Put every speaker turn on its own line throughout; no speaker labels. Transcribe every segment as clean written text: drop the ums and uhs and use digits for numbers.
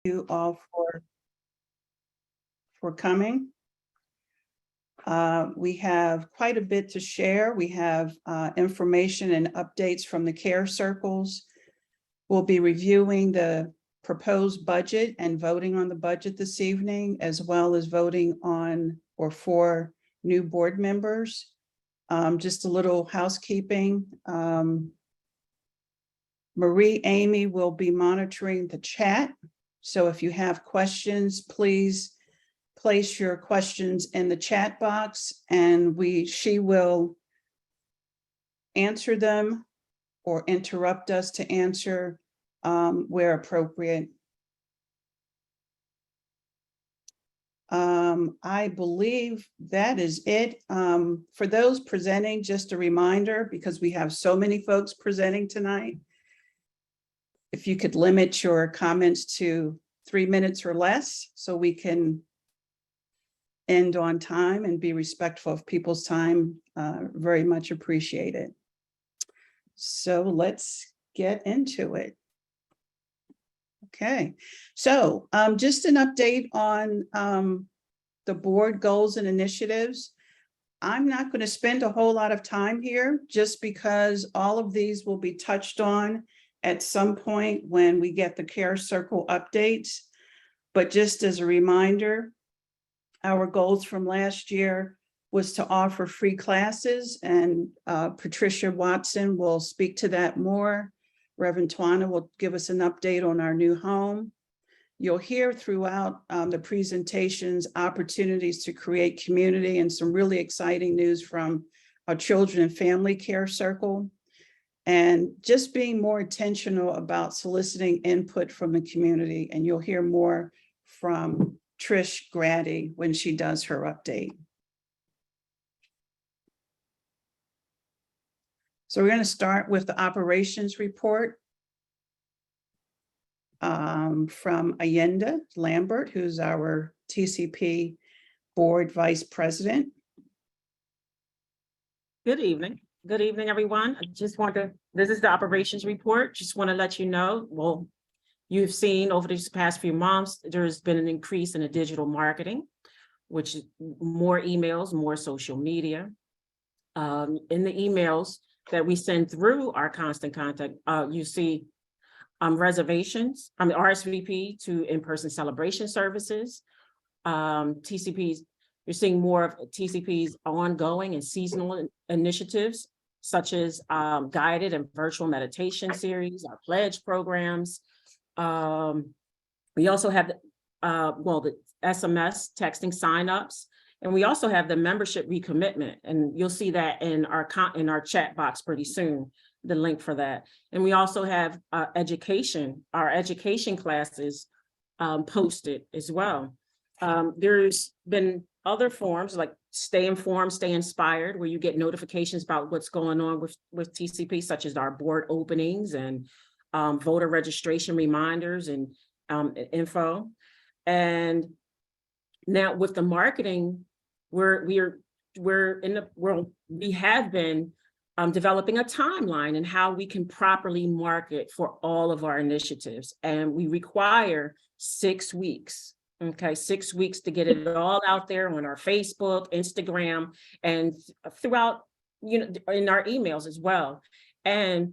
You all for coming. We have quite a bit to share. We have information and updates from the care circles. We'll be reviewing the proposed budget and voting on the budget this evening, as well as voting on or for new board members. Just a little housekeeping. Marie Amy will be monitoring the chat. So if you have questions, please place your questions in the chat box and she will answer them or interrupt us to answer where appropriate. I believe that is it. For those presenting, just a reminder, because we have so many folks presenting tonight, if you could limit your comments to 3 minutes or less, so we can end on time and be respectful of people's time, very much appreciated. So let's get into it. Okay, so just an update on the board goals and initiatives. I'm not going to spend a whole lot of time here, just because all of these will be touched on at some point when we get the care circle updates. But just as a reminder, our goals from last year was to offer free classes, and Patricia Watson will speak to that more. Reverend Twana will give us an update on our new home. You'll hear throughout the presentations opportunities to create community and some really exciting news from our children and family care circle. And just being more intentional about soliciting input from the community. And you'll hear more from Trish Grady when she does her update. So we're going to start with the operations report from Allende Lambert, who's our TCP board vice president.
Good evening. Good evening, everyone. I just want to, this is the operations report. Just want to let you know, well, you've seen over these past few months, there's been an increase in the digital marketing, which is more emails, more social media. In the emails that we send through our constant contact, you see reservations, RSVP to in-person celebration services, TCPs. You're seeing more of TCP's ongoing and seasonal initiatives, such as guided and virtual meditation series, our pledge programs. We also have the SMS texting signups, and we also have the membership recommitment, and you'll see that in our chat box pretty soon, the link for that. And we also have our education classes posted as well. There's been other forms like Stay Informed, Stay Inspired, where you get notifications about what's going on with TCP, such as our board openings and voter registration reminders and info. And now with the marketing, we have been developing a timeline and how we can properly market for all of our initiatives. And we require 6 weeks. Okay, 6 weeks to get it all out there on our Facebook, Instagram, and throughout, in our emails as well. And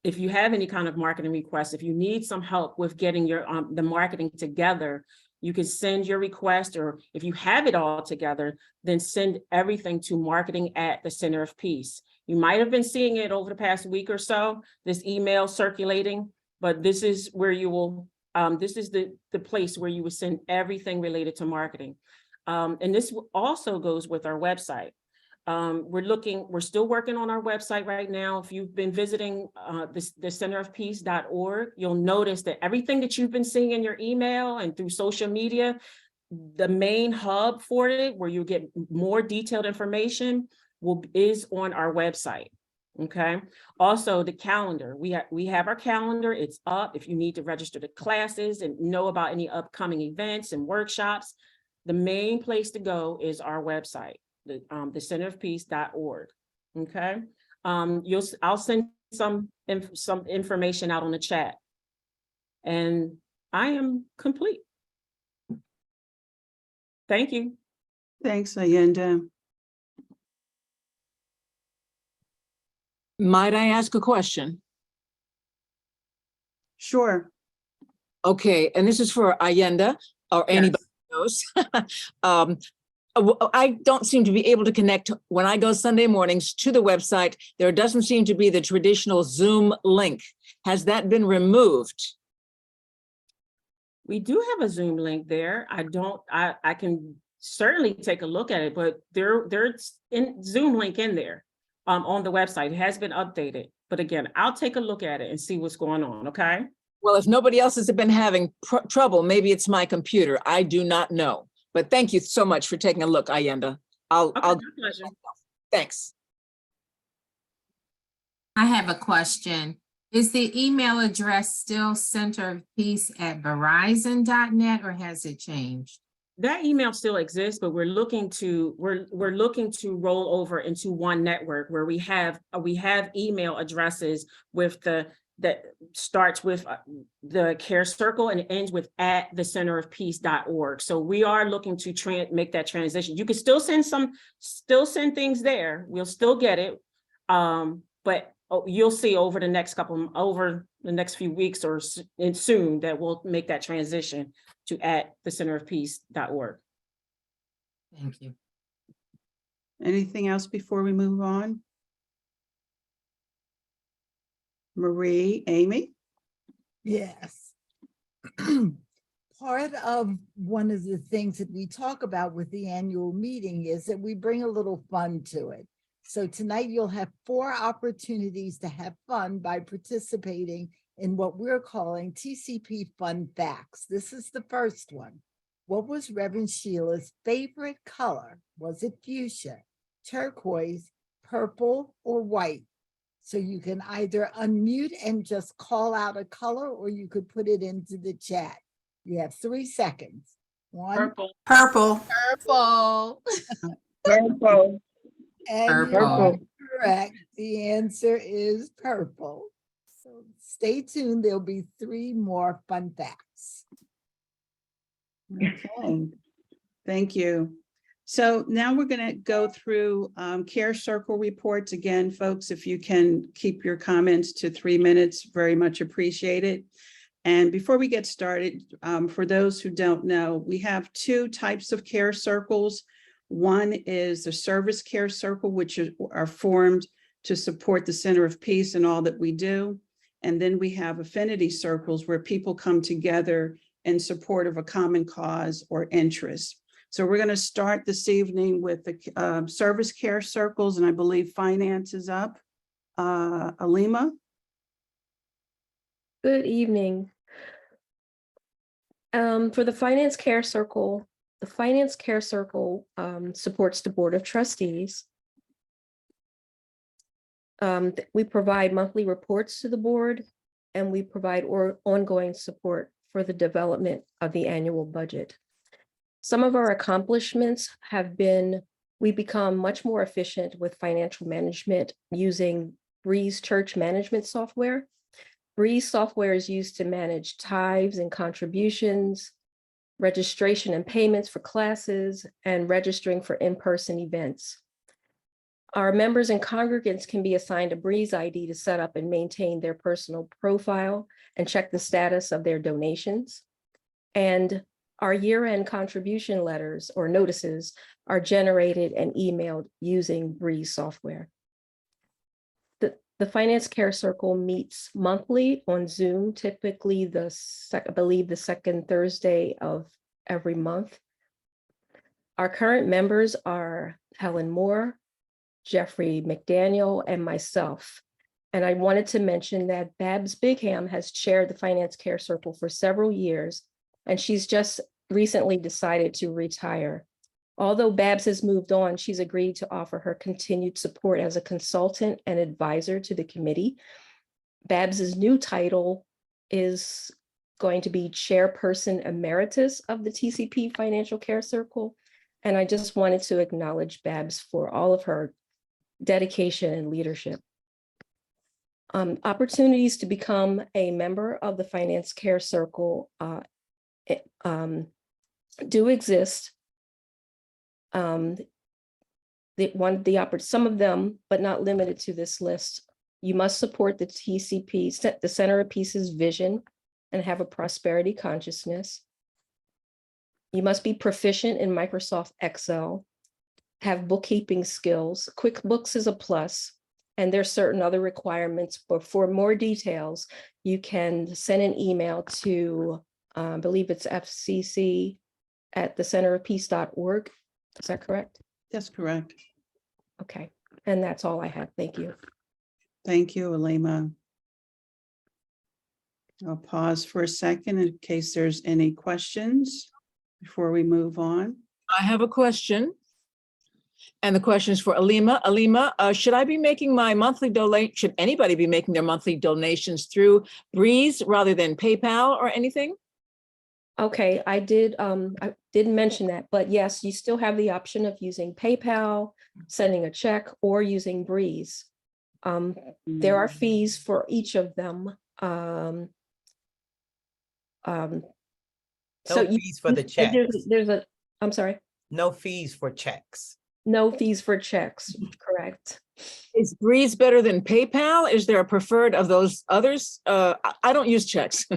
if you have any kind of marketing requests, if you need some help with getting your the marketing together, you can send your request, or if you have it all together, then send everything to marketing@thecenter-of-peace. You might have been seeing it over the past week or so, this email circulating, but this is where you will this is the place where you would send everything related to marketing. And this also goes with our website. We're still working on our website right now. If you've been visiting the centerofpeace.org, you'll notice that everything that you've been seeing in your email and through social media, the main hub for it, where you get more detailed information, is on our website. Okay. Also, the calendar. We have our calendar. It's up. If you need to register to classes and know about any upcoming events and workshops, the main place to go is our website, the centerofpeace.org. Okay. I'll send some information out on the chat. And I am complete. Thank you.
Thanks, Ayenda.
Might I ask a question?
Sure.
Okay, and this is for Ayenda or anybody else. I don't seem to be able to connect when I go Sunday mornings to the website. There doesn't seem to be the traditional Zoom link. Has that been removed?
We do have a Zoom link there. I can certainly take a look at it, but there's in Zoom link in there on the website. It has been updated. But again, I'll take a look at it and see what's going on, okay?
Well, if nobody else has been having trouble, maybe it's my computer. I do not know. But thank you so much for taking a look, Ayenda.
Okay, my pleasure.
Thanks.
I have a question. Is the email address still centerofpeace@verizon.net or has it changed?
That email still exists, but we're looking to roll over into one network where we have email addresses with that starts with the care circle and ends with @thecenterofpeace.org. So we are looking to make that transition. You can still send things there. We'll still get it. But you'll see over the next few weeks or soon that we'll make that transition to @thecenterofpeace.org.
Thank you.
Anything else before we move on? Marie, Amy?
Yes. Part of one of the things that we talk about with the annual meeting is that we bring a little fun to it. So tonight you'll have 4 opportunities to have fun by participating in what we're calling TCP Fun Facts. This is the first one. What was Reverend Sheila's favorite color? Was it fuchsia, turquoise, purple, or white? So you can either unmute and just call out a color, or you could put it into the chat. You have 3 seconds. 1.
Purple.
Purple.
Purple.
Purple.
And you
Purple.
are correct. The answer is purple. So stay tuned. There'll be 3 more fun facts.
Okay, thank you. So now we're going to go through Care Circle reports. Again, folks, if you can keep your comments to 3 minutes, very much appreciated. And before we get started, for those who don't know, we have 2 types of care circles. One is the service care circle, which are formed to support the Center of Peace and all that we do. And then we have affinity circles where people come together in support of a common cause or interest. So we're going to start this evening with the service care circles, and I believe finance is up. Alima?
Good evening. For the Finance Care Circle, supports the Board of Trustees. We provide monthly reports to the board, and we provide ongoing support for the development of the annual budget. Some of our accomplishments have been, we become much more efficient with financial management using Breeze Church Management Software. Breeze software is used to manage tithes and contributions, registration and payments for classes, and registering for in-person events. Our members and congregants can be assigned a Breeze ID to set up and maintain their personal profile and check the status of their donations. And our year-end contribution letters or notices are generated and emailed using Breeze software. The Finance Care Circle meets monthly on Zoom, typically I believe the second Thursday of every month. Our current members are Helen Moore, Jeffrey McDaniel, and myself. And I wanted to mention that Babs Bigham has chaired the Finance Care Circle for several years, and she's just recently decided to retire. Although Babs has moved on, she's agreed to offer her continued support as a consultant and advisor to the committee. Babs's new title is going to be Chairperson Emeritus of the TCP Financial Care Circle. And I just wanted to acknowledge Babs for all of her dedication and leadership. Opportunities to become a member of the Finance Care Circle do exist. Some of them, but not limited to this list. You must support the TCP, the Center of Peace's vision, and have a prosperity consciousness. You must be proficient in Microsoft Excel, have bookkeeping skills. QuickBooks is a plus, and there's certain other requirements, but for more details, you can send an email to, I believe it's fcc@thecenterofpeace.org. Is that correct?
That's correct.
Okay, and that's all I have. Thank you.
Thank you, Alima. I'll pause for a second in case there's any questions before we move on.
I have a question. And the question is for Alima. Alima, should I be making my monthly donation? Should anybody be making their monthly donations through Breeze rather than PayPal or anything?
Okay, I didn't mention that, but yes, you still have the option of using PayPal, sending a check, or using Breeze. There are fees for each of them.
No fees for the checks.
I'm sorry,
No fees for checks.
no fees for checks, correct.
Is Breeze better than PayPal? Is there a preferred of those others? I don't use checks.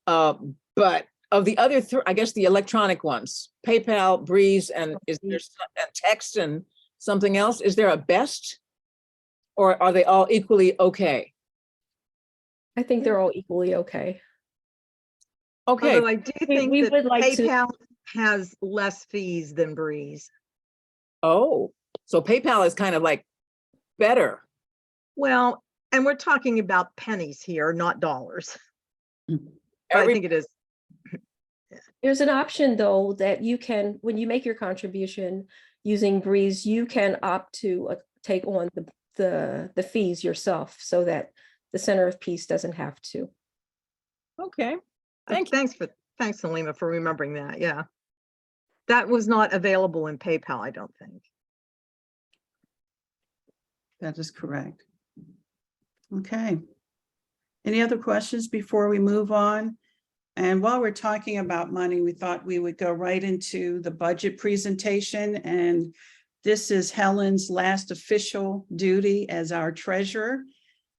But of the other three, I guess the electronic ones, PayPal, Breeze, and is there a text and something else? Is there a best? Or are they all equally okay?
I think they're all equally okay.
Okay,
Although I do think
we
that
would like to-
PayPal has less fees than Breeze.
oh, so PayPal is kind of like better.
Well, and we're talking about pennies here, not dollars. But I
Every-
think it is.
There's an option though that you can, when you make your contribution using Breeze, you can opt to take on the fees yourself so that the Center of Peace doesn't have to.
Okay, thank you.
Thanks, Alima, for remembering that. Yeah. That was not available in PayPal, I don't think.
That is correct. Okay. Any other questions before we move on? And while we're talking about money, we thought we would go right into the budget presentation. And this is Helen's last official duty as our treasurer.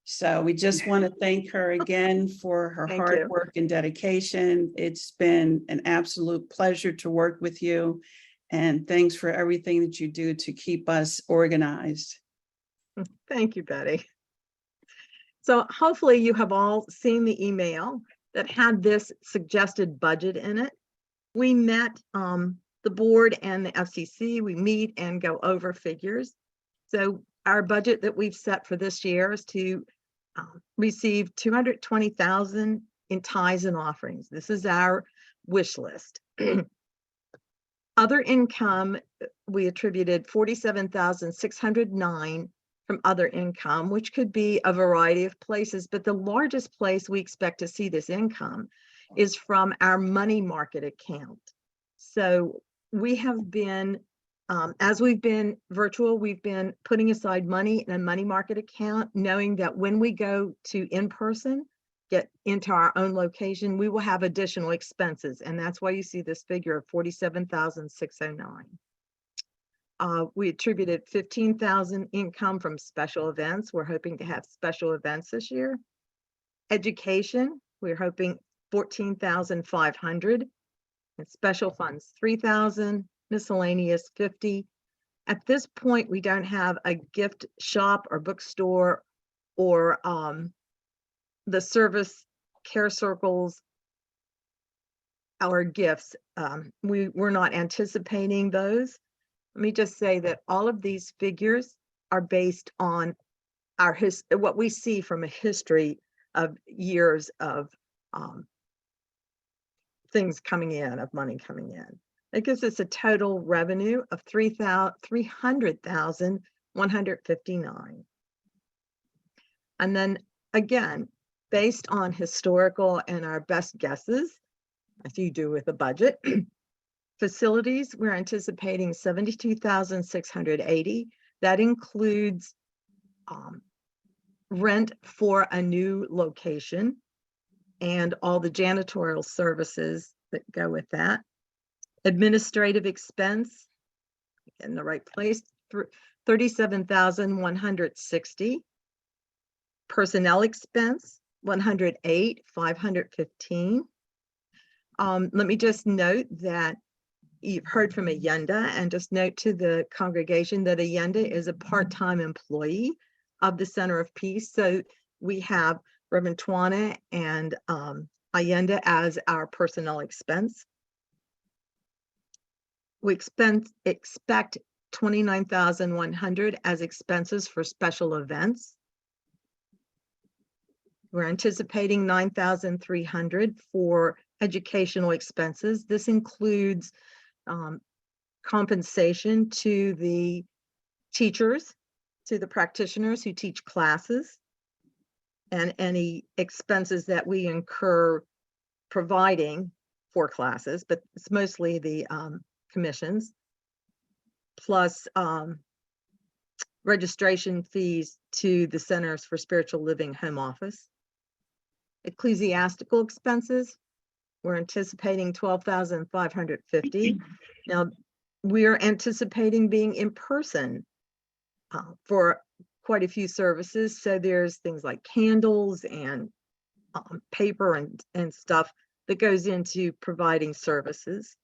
So we just want to thank her again for her
Thank
hard
you.
work and dedication. It's been an absolute pleasure to work with you. And thanks for everything that you do to keep us organized.
Thank you, Betty. So hopefully you have all seen the email that had this suggested budget in it. We met the board and the FCC. We meet and go over figures. So our budget that we've set for this year is to receive $220,000 in tithes and offerings. This is our wish list. Other income, we attributed $47,609 from other income, which could be a variety of places, but the largest place we expect to see this income is from our money market account. So we have been, as we've been virtual, we've been putting aside money in a money market account, knowing that when we go to in-person, get into our own location, we will have additional expenses. And that's why you see this figure of $47,609. We attributed $15,000 income from special events. We're hoping to have special events this year. Education, we're hoping $14,500. And special funds, $3,000, miscellaneous $50. At this point, we don't have a gift shop or bookstore or the service care circles, our gifts. We're not anticipating those. Let me just say that all of these figures are based on our what we see from a history of years of things coming in, of money coming in. It gives us a total revenue of $300,159. And then again, based on historical and our best guesses, as you do with a budget, facilities, we're anticipating $72,680. That includes rent for a new location and all the janitorial services that go with that. Administrative expense, in the right place, 37,160. Personnel expense, 108,515. Let me just note that you've heard from Ayenda, and just note to the congregation that Ayenda is a part-time employee of the Center of Peace. So we have Reverend Twana and Ayenda as our personnel expense. We expect 29,100 as expenses for special events. We're anticipating 9,300 for educational expenses. This includes compensation to the teachers, to the practitioners who teach classes, and any expenses that we incur providing for classes, but it's mostly the commissions, plus registration fees to the Centers for Spiritual Living home office. Ecclesiastical expenses, we're anticipating 12,550. Now, we are anticipating being in person for quite a few services. So there's things like candles and paper and stuff that goes into providing services.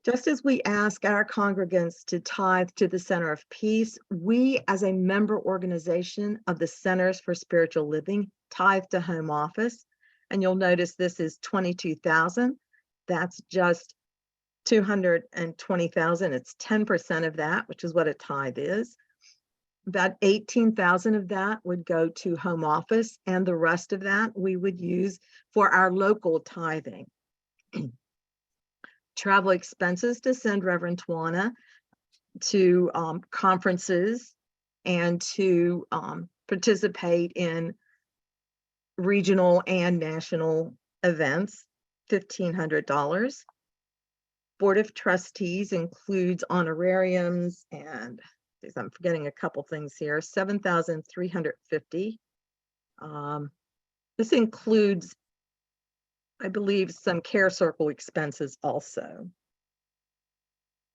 Just as we ask our congregants to tithe to the Center of Peace, we as a member organization of the Centers for Spiritual Living tithe to home office. And you'll notice this is 22,000. That's just 220,000. It's 10% of that, which is what a tithe is. About 18,000 of that would go to home office, and the rest of that we would use for our local tithing. Travel expenses to send Reverend Twana to conferences and to participate in regional and national events, $1,500. Board of Trustees includes honorariums and I'm forgetting a couple things here, 7,350. This includes, I believe, some care circle expenses also.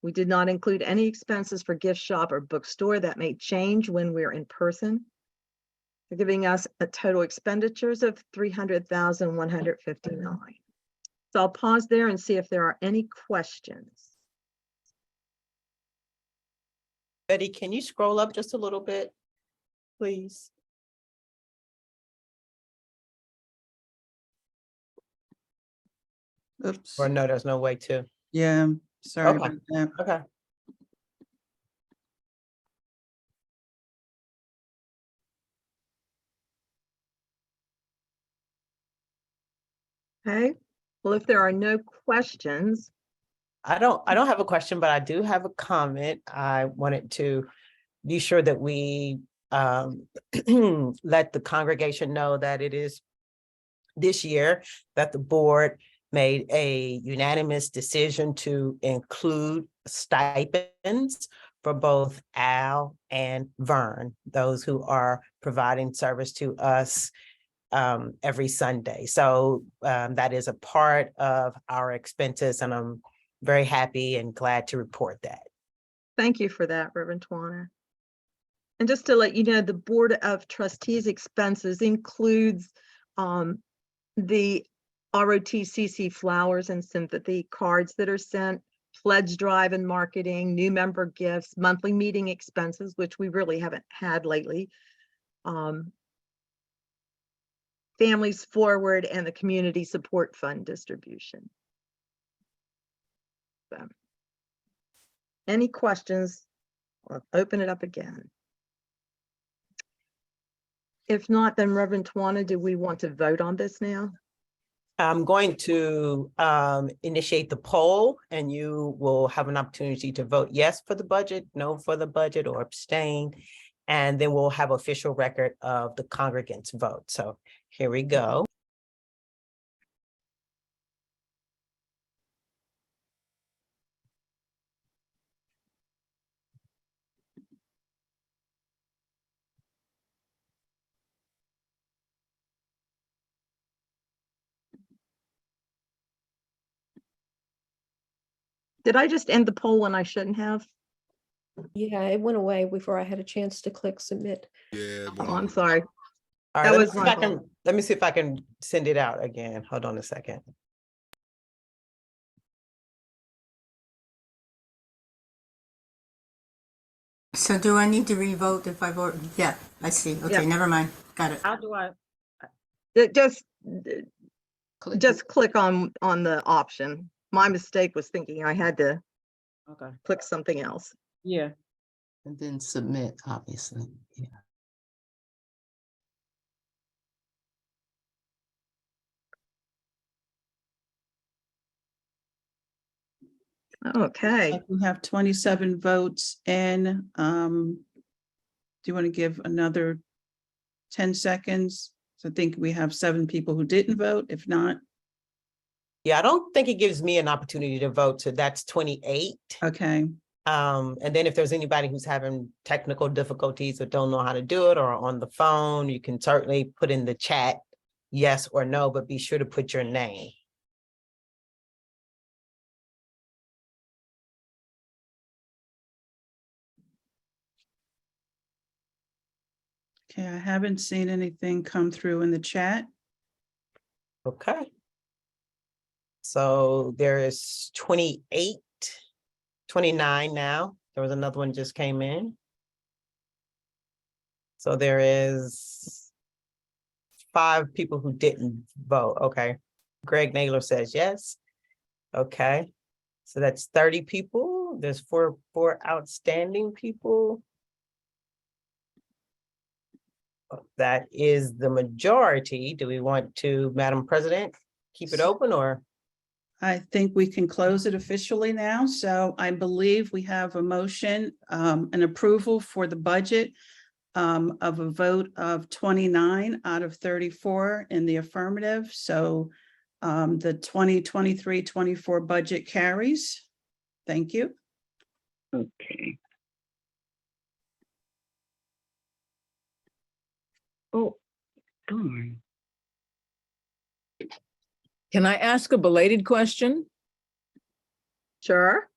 We did not include any expenses for gift shop or bookstore. That may change when we're in person. They're giving us a total expenditures of 300,159. So I'll pause there and see if there are any questions.
Betty, can you scroll up just a little bit, please?
Oops.
Or no, there's no way to.
Yeah, sorry
Okay.
about that.
Okay.
Okay, well, if there are no questions,
I don't have a question, but I do have a comment. I wanted to be sure that we let the congregation know that it is this year that the board made a unanimous decision to include stipends for both Al and Vern, those who are providing service to us every Sunday. So that is a part of our expenses, and I'm very happy and glad to report that.
thank you for that, Reverend Twana. And just to let you know, the Board of Trustees expenses includes the ROTCC flowers and sympathy cards that are sent, pledge drive and marketing, new member gifts, monthly meeting expenses, which we really haven't had lately, Families Forward, and the Community Support Fund distribution. So, any questions? I'll open it up again. If not, then Reverend Twana, do we want to vote on this now?
I'm going to initiate the poll, and you will have an opportunity to vote yes for the budget, no for the budget, or abstain. And then we'll have official record of the congregants' vote. So here we go.
Did I just end the poll when I shouldn't have?
Yeah, it went away before I had a chance to click submit.
Yeah.
Oh, I'm sorry.
All
That
right,
was my fault.
let me see if I can send it out again. Hold on a second.
So do I need to revote if I vote? Yeah, I see.
Yeah.
Okay, never mind. Got it.
How do I?
Just
Click.
click on the option. My mistake was thinking I had to
Okay,
click something else.
yeah.
And then submit, obviously. Yeah.
Okay.
Like we have 27 votes in. Do you want to give another 10 seconds? So I think we have 7 people who didn't vote. If not,
Yeah, I don't think it gives me an opportunity to vote, so that's 28.
okay.
And then if there's anybody who's having technical difficulties or don't know how to do it or on the phone, you can certainly put in the chat, yes or no, but be sure to put your name.
Okay, I haven't seen anything come through in the chat.
Okay. So there is 28, 29 now. There was another one just came in. So there is 5 people who didn't vote. Okay. Greg Naylor says yes. Okay. So that's 30 people. There's four outstanding people. That is the majority. Do we want to, Madam President, keep it open or?
I think we can close it officially now. So I believe we have a motion, an approval for the budget of a vote of 29 out of 34 in the affirmative. So the 2023-24 budget carries. Thank you.
Okay. Oh, darn.
Can I ask a belated question?
Sure.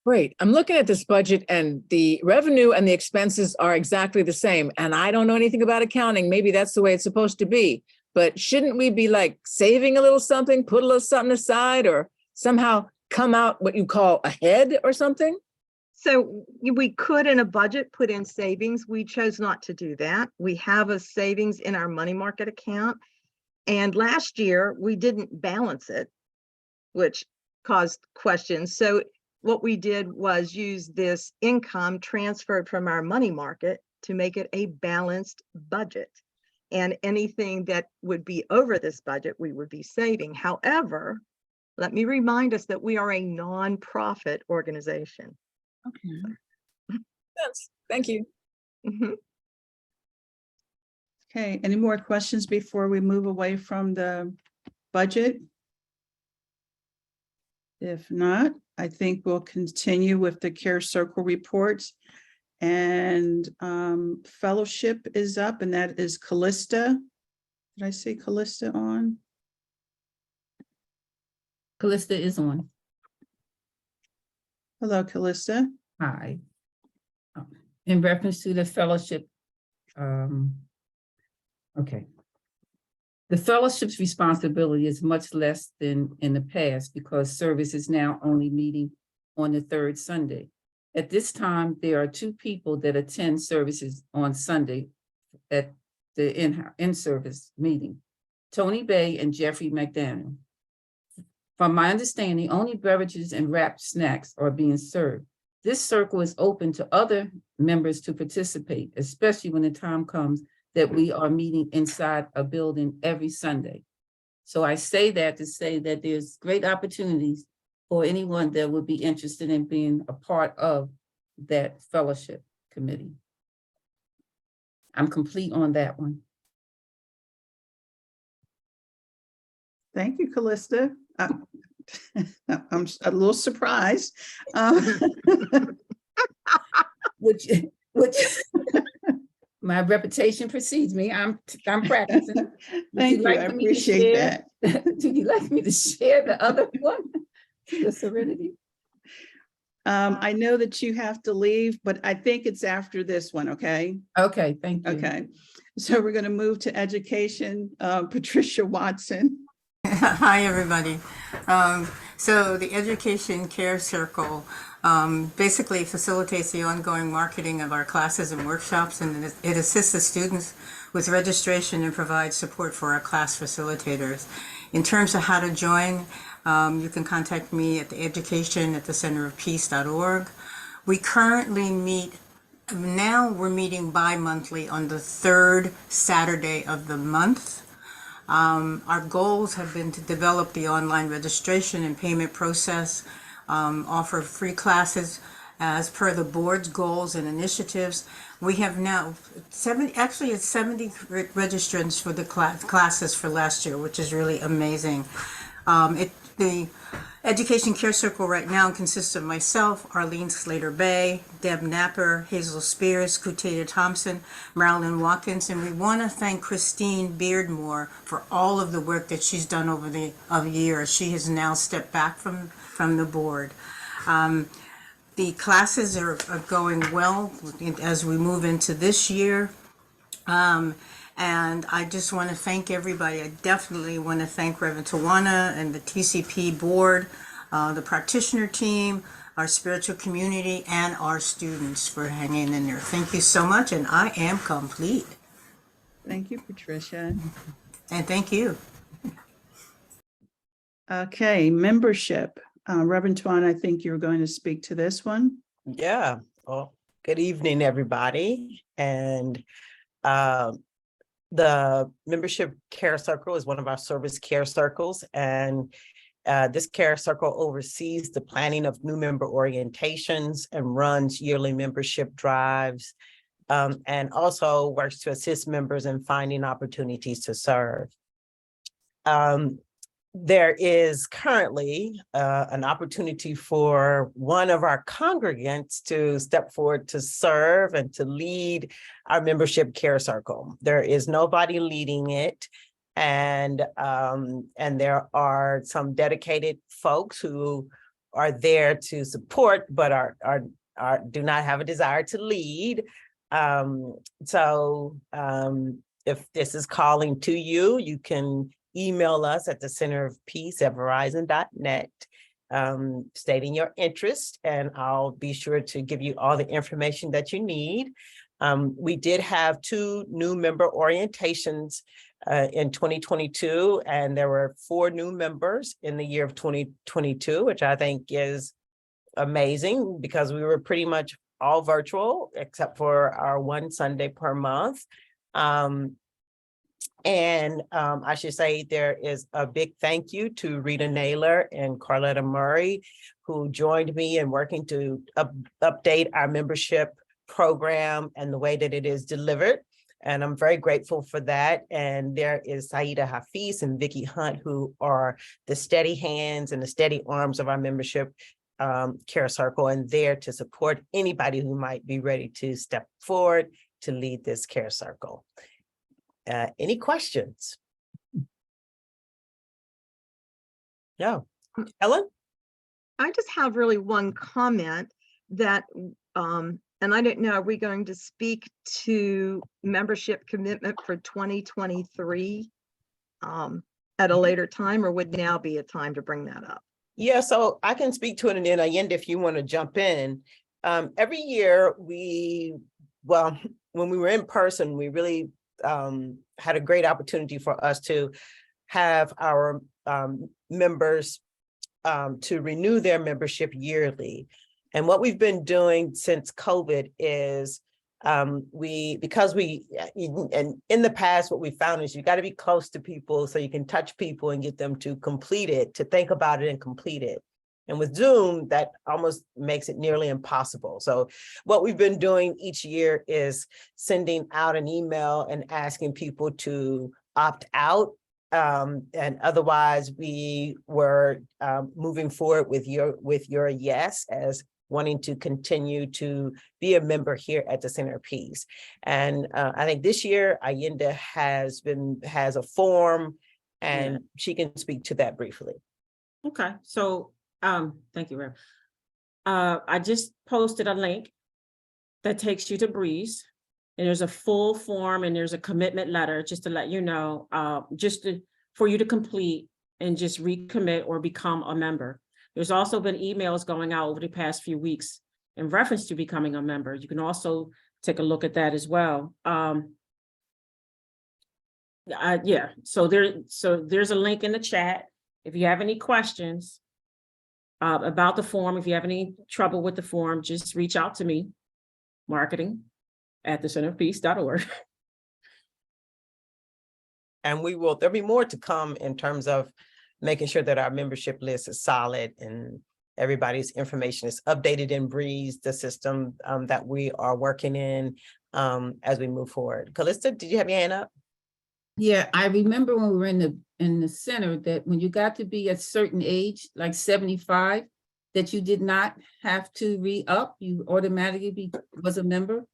Great. I'm looking at this budget and the revenue and the expenses are exactly the same. And I don't know anything about accounting. Maybe that's the way it's supposed to be. But shouldn't we be like saving a little something, put a little something aside, or somehow come out what you call ahead or something?
So we could in a budget put in savings. We chose not to do that. We have a savings in our money market account. And last year we didn't balance it, which caused questions. So what we did was use this income transferred from our money market to make it a balanced budget. And anything that would be over this budget, we would be saving. However, let me remind us that we are a nonprofit organization.
Okay.
Yes. Thank you.
Mhm.
Okay, any more questions before we move away from the budget? If not, I think we'll continue with the Care Circle reports. And fellowship is up, and that is Callista. Did I see Callista on?
Callista is on.
Hello, Callista.
Hi. In reference to the fellowship, okay. The fellowship's responsibility is much less than in the past because service is now only meeting on the 3rd Sunday. At this time, there are 2 people that attend services on Sunday at the in-service meeting, Tony Bay and Jeffrey McDaniel. From my understanding, only beverages and wrapped snacks are being served. This circle is open to other members to participate, especially when the time comes that we are meeting inside a building every Sunday. So I say that to say that there's great opportunities for anyone that would be interested in being a part of that fellowship committee. I'm complete on that one.
Thank you, Callista. I'm a little surprised.
Which my reputation precedes me. I'm practicing. Would
Thank you,
like
I
for me to
appreciate
share?
that.
Do you like me to share the other one? The Serenity?
I know that you have to leave, but I think it's after this one, okay?
Okay, thank you.
Okay, so we're going to move to education. Patricia Watson.
Hi, everybody. So the Education Care Circle basically facilitates the ongoing marketing of our classes and workshops, and it assists the students with registration and provides support for our class facilitators. In terms of how to join, you can contact me at the education@thecenterofpeace.org. We currently meet, now we're meeting bi-monthly on the third Saturday of the month. Our goals have been to develop the online registration and payment process, offer free classes as per the board's goals and initiatives. We have now 70 registrants for the classes for last year, which is really amazing. The Education Care Circle right now consists of myself, Arlene Slater-Bay, Deb Napper, Hazel Spears, Kutea Thompson, Marilyn Watkins, and we want to thank Christine Beardmore for all of the work that she's done over the years. She has now stepped back from the board. The classes are going well as we move into this year. And I just want to thank everybody. I definitely want to thank Reverend Tawana and the TCP board, the practitioner team, our spiritual community, and our students for hanging in there. Thank you so much, and I am complete.
Thank you, Patricia.
And thank you.
Okay, membership. Reverend Tuan, I think you're going to speak to this one.
Yeah, well, good evening, everybody. And the Membership Care Circle is one of our service care circles, and this care circle oversees the planning of new member orientations and runs yearly membership drives, and also works to assist members in finding opportunities to serve. There is currently an opportunity for one of our congregants to step forward to serve and to lead our membership care circle. There is nobody leading it, and there are some dedicated folks who are there to support, but do not have a desire to lead. If this is calling to you, you can email us at thecenterofpeace@verizon.net, stating your interest, and I'll be sure to give you all the information that you need. We did have 2 new member orientations in 2022, and there were 4 new members in the year of 2022, which I think is amazing because we were pretty much all virtual except for our one Sunday per month. I should say there is a big thank you to Rita Naylor and Carletta Murray, who joined me in working to update our membership program and the way that it is delivered. And I'm very grateful for that. And there is Saida Hafiz and Vicki Hunt, who are the steady hands and the steady arms of our membership care circle, and there to support anybody who might be ready to step forward to lead this care circle. Any questions? No. Ellen?
I just have really one comment that, and I don't know, are we going to speak to membership commitment for 2023 at a later time, or would now be a time to bring that up?
Yeah, so I can speak to it, and then Allende, if you want to jump in. Every year when we were in person, we really had a great opportunity for us to have our members to renew their membership yearly. And what we've been doing since COVID is and in the past, what we found is you got to be close to people so you can touch people and get them to complete it, to think about it and complete it. And with Zoom, that almost makes it nearly impossible. So what we've been doing each year is sending out an email and asking people to opt out. And otherwise, we were moving forward with your yes as wanting to continue to be a member here at the Center of Peace. And I think this year, Allende has a form, and she can speak to that briefly.
Okay, so thank you, Rev. I just posted a link that takes you to Breeze. And there's a full form and there's a commitment letter just to let you know, for you to complete and just recommit or become a member. There's also been emails going out over the past few weeks in reference to becoming a member. You can also take a look at that as well. Yeah, so there's a link in the chat. If you have any questions about the form, if you have any trouble with the form, just reach out to me, marketing@thecenterofpeace.org.
And there'll be more to come in terms of making sure that our membership list is solid and everybody's information is updated in Breeze, the system that we are working in as we move forward. Callista, did you have your hand up?
Yeah, I remember when we were in the center that when you got to be a certain age, like 75, that you did not have to re-up, you automatically was a member.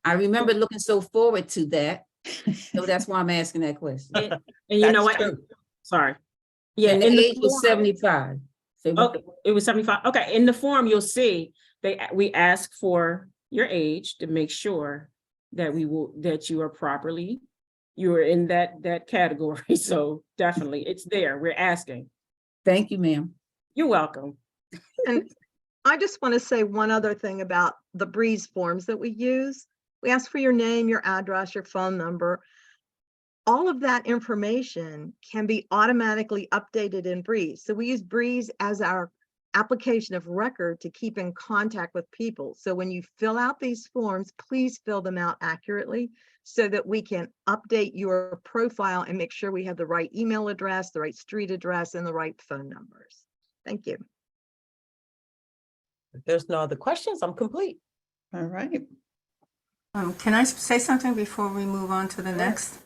I remember looking so forward to that. So that's why I'm asking that question.
And you know
That's
what?
true.
Sorry. Yeah,
And
in
the
the
age was
form-
75. Say what?
Okay, it was 75. Okay, in the form, you'll see we ask for your age to make sure that you are properly, you're in that category. So definitely it's there. We're asking.
Thank you, ma'am.
You're welcome.
And I just want to say one other thing about the Breeze forms that we use. We ask for your name, your address, your phone number. All of that information can be automatically updated in Breeze. So we use Breeze as our application of record to keep in contact with people. So when you fill out these forms, please fill them out accurately so that we can update your profile and make sure we have the right email address, the right street address, and the right phone numbers. Thank you.
If there's no other questions, I'm complete.
All right.
Can I say something before we move on to the next?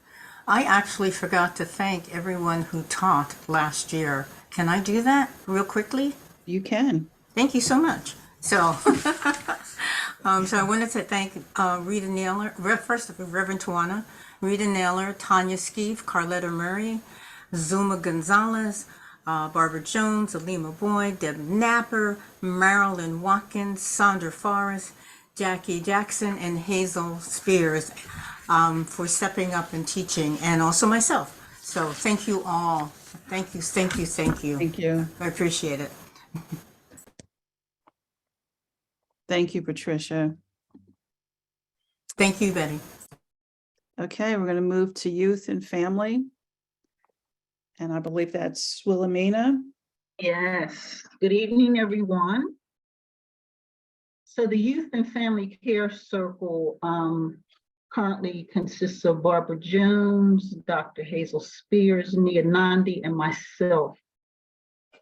I actually forgot to thank everyone who taught last year. Can I do that real quickly?
You can.
Thank you so much. So, so I wanted to thank Rita Naylor, first of all, Reverend Tawana, Rita Naylor, Tanya Skeeve, Carletta Murray, Zuma Gonzalez, Barbara Jones, Alima Boyd, Deb Napper, Marilyn Watkins, Sandra Forrest, Jackie Jackson, and Hazel Spears for stepping up and teaching, and also myself. So thank you all. Thank you, thank you, thank you.
Thank you.
I appreciate it.
Thank you, Patricia.
Thank you, Betty.
Okay, we're going to move to youth and family. And I believe that's Wilhelmina.
Yes, good evening, everyone. So the Youth and Family Care Circle currently consists of Barbara Jones, Dr. Hazel Spears, Nia Nandi, and myself.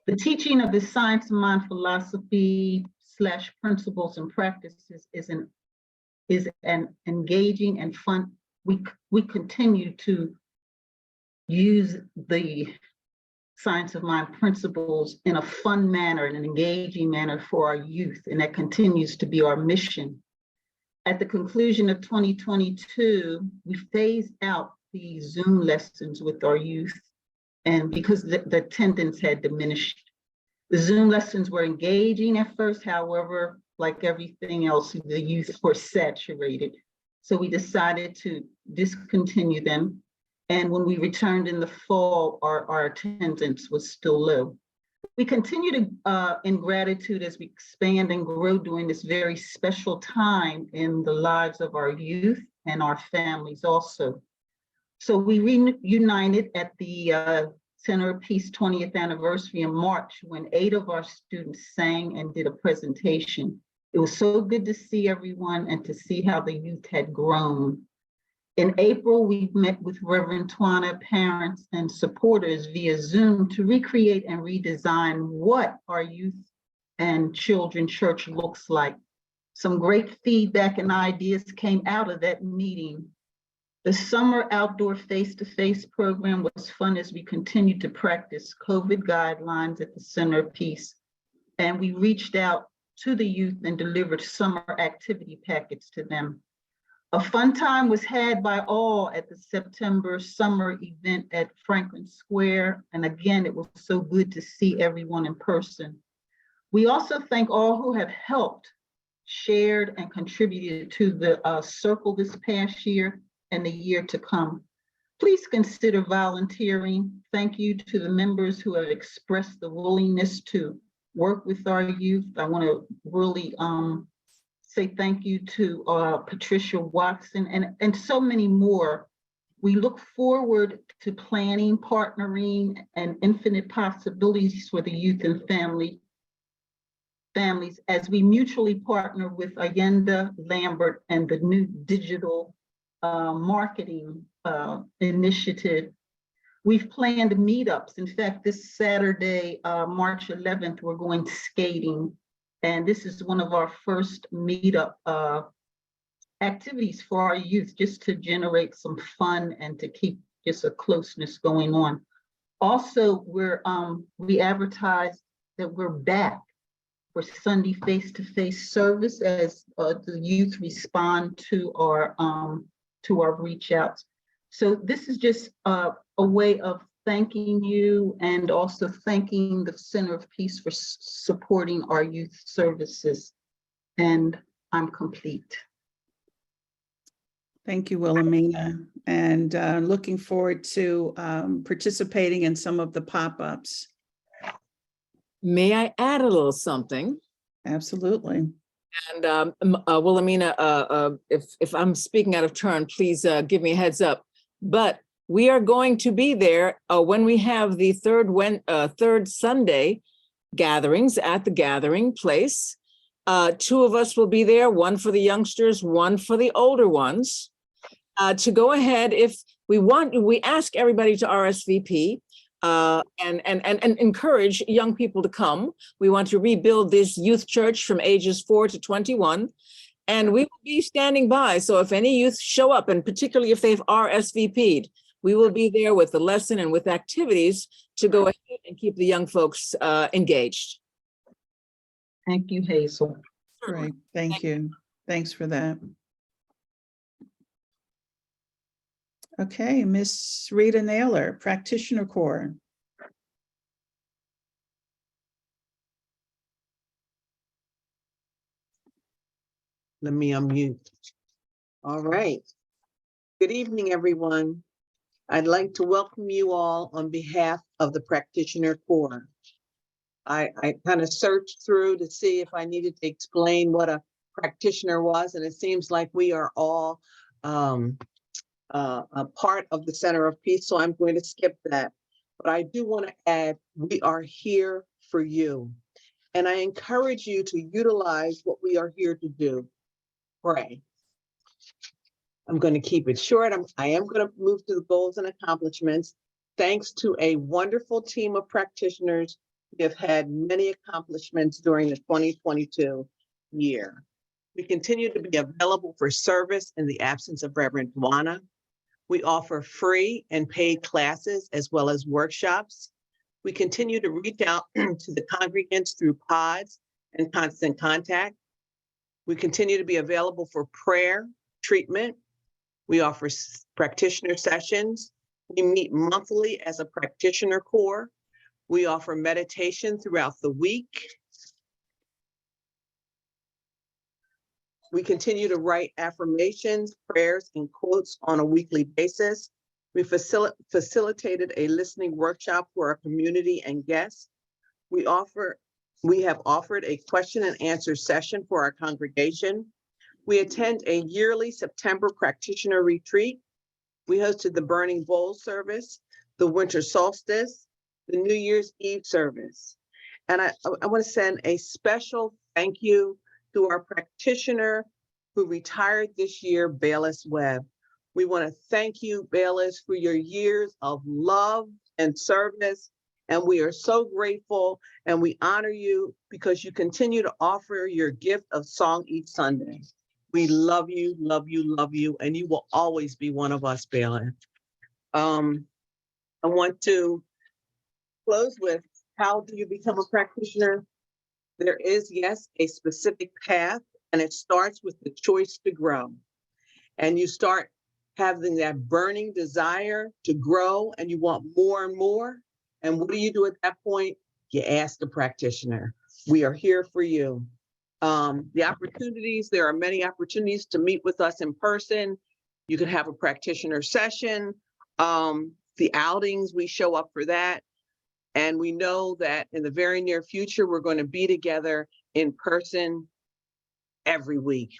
The teaching of the science of mind philosophy / principles and practices is an engaging and fun. We continue to use the science of mind principles in a fun manner, in an engaging manner for our youth, and that continues to be our mission. At the conclusion of 2022, we phased out the Zoom lessons with our youth, and because the attendance had diminished. The Zoom lessons were engaging at first, however, like everything else, the youth were saturated. So we decided to discontinue them. And when we returned in the fall, our attendance was still low. We continue to, in gratitude as we expand and grow during this very special time in the lives of our youth and our families also. So we reunited at the Center of Peace 20th anniversary in March when 8 of our students sang and did a presentation. It was so good to see everyone and to see how the youth had grown. In April, we met with Reverend Tawana, parents and supporters via Zoom to recreate and redesign what our youth and children church looks like. Some great feedback and ideas came out of that meeting. The summer outdoor face-to-face program was fun as we continued to practice COVID guidelines at the Center of Peace. And we reached out to the youth and delivered summer activity packets to them. A fun time was had by all at the September summer event at Franklin Square. And again, it was so good to see everyone in person. We also thank all who have helped, shared, and contributed to the circle this past year and the year to come. Please consider volunteering. Thank you to the members who have expressed the willingness to work with our youth. I want to really say thank you to Patricia Watson and so many more. We look forward to planning, partnering, and infinite possibilities for the youth and families as we mutually partner with Allenda Lambert and the new digital marketing initiative. We've planned meetups. In fact, this Saturday, March 11th, we're going skating. And this is one of our first meetup activities for our youth, just to generate some fun and to keep just a closeness going on. Also, we advertise that we're back for Sunday face-to-face service as the youth respond to our reach outs. So this is just a way of thanking you and also thanking the Center of Peace for supporting our youth services. And I'm complete.
Thank you, Wilhelmina, and looking forward to participating in some of the pop-ups.
May I add a little something?
Absolutely.
And Wilhelmina, if I'm speaking out of turn, please give me a heads up. But we are going to be there when we have the third Sunday gatherings at the Gathering Place. 2 of us will be there, one for the youngsters, one for the older ones. To go ahead, if we ask everybody to RSVP and encourage young people to come. We want to rebuild this youth church from ages 4 to 21. And we will be standing by. So if any youth show up, and particularly if they've RSVP'd, we will be there with the lesson and with activities to go ahead and keep the young folks engaged.
Thank you, Hazel.
Great. Thank you. Thanks for that. Okay, Miss Rita Naylor, Practitioner Corps.
Let me unmute. All right. Good evening, everyone. I'd like to welcome you all on behalf of the Practitioner Corps. I kind of searched through to see if I needed to explain what a practitioner was, and it seems like we are all a part of the Center of Peace, so I'm going to skip that. But I do want to add, we are here for you. And I encourage you to utilize what we are here to do. Pray. I'm going to keep it short. I am going to move to the goals and accomplishments. Thanks to a wonderful team of practitioners, we have had many accomplishments during the 2022 year. We continue to be available for service in the absence of Reverend Juana. We offer free and paid classes as well as workshops. We continue to reach out to the congregants through pods and constant contact. We continue to be available for prayer, treatment. We offer practitioner sessions. We meet monthly as a practitioner corps. We offer meditation throughout the week. We continue to write affirmations, prayers, and quotes on a weekly basis. We facilitated a listening workshop for our community and guests. We have offered a question and answer session for our congregation. We attend a yearly September practitioner retreat. We hosted the Burning Bowl service, the winter solstice, the New Year's Eve service. And I want to send a special thank you to our practitioner who retired this year, Bayless Webb. We want to thank you, Bayless, for your years of love and service. And we are so grateful and we honor you because you continue to offer your gift of song each Sunday. We love you, love you, love you, and you will always be one of us, Bayless. I want to close with, how do you become a practitioner? There is, yes, a specific path, and it starts with the choice to grow. And you start having that burning desire to grow, and you want more and more. And what do you do at that point? You ask a practitioner. We are here for you. The opportunities, there are many opportunities to meet with us in person. You could have a practitioner session. The outings, we show up for that. And we know that in the very near future, we're going to be together in person every week.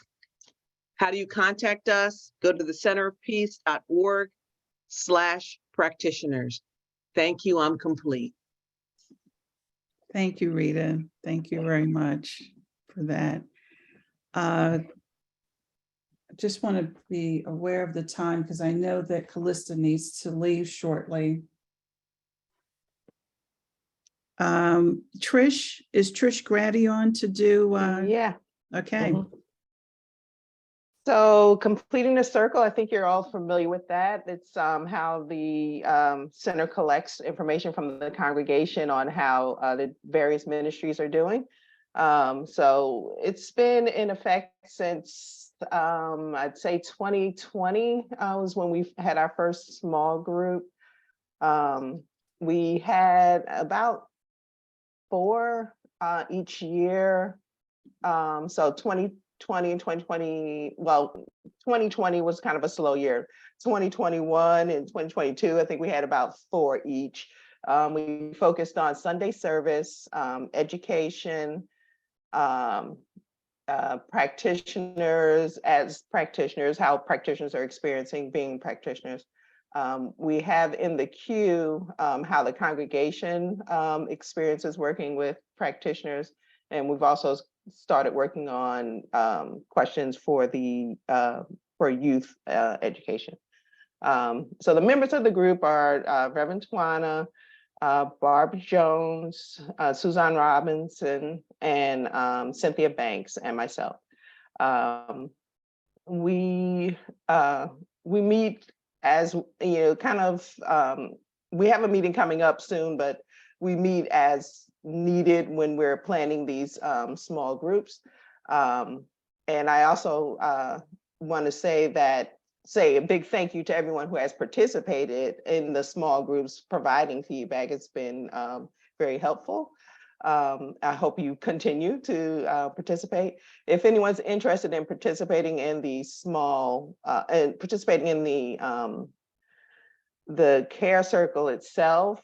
How do you contact us? Go to thecenterofpeace.org/practitioners. Thank you, I'm complete.
Thank you, Rita. Thank you very much for that. I just want to be aware of the time because I know that Callista needs to leave shortly. Trish, is Trish Grady on to do?
Yeah.
Okay.
Mhm. So completing the circle, I think you're all familiar with that. It's how the center collects information from the congregation on how the various ministries are doing. So it's been in effect since I'd say 2020 was when we had our first small group. We had about 4 each year. So 2020 and 2020, well, 2020 was kind of a slow year. 2021 and 2022, I think we had about 4 each. We focused on Sunday service, education, practitioners as practitioners, how practitioners are experiencing being practitioners. We have in the queue how the congregation experiences working with practitioners. And we've also started working on questions for the for youth education. So the members of the group are Reverend Tawana, Barb Jones, Suzanne Robinson, and Cynthia Banks, and myself. We meet as, you know, kind of, we have a meeting coming up soon, but we meet as needed when we're planning these small groups. And I also want to say a big thank you to everyone who has participated in the small groups providing feedback. It's been very helpful. I hope you continue to participate. If anyone's interested in participating in the small and participating in the care circle itself,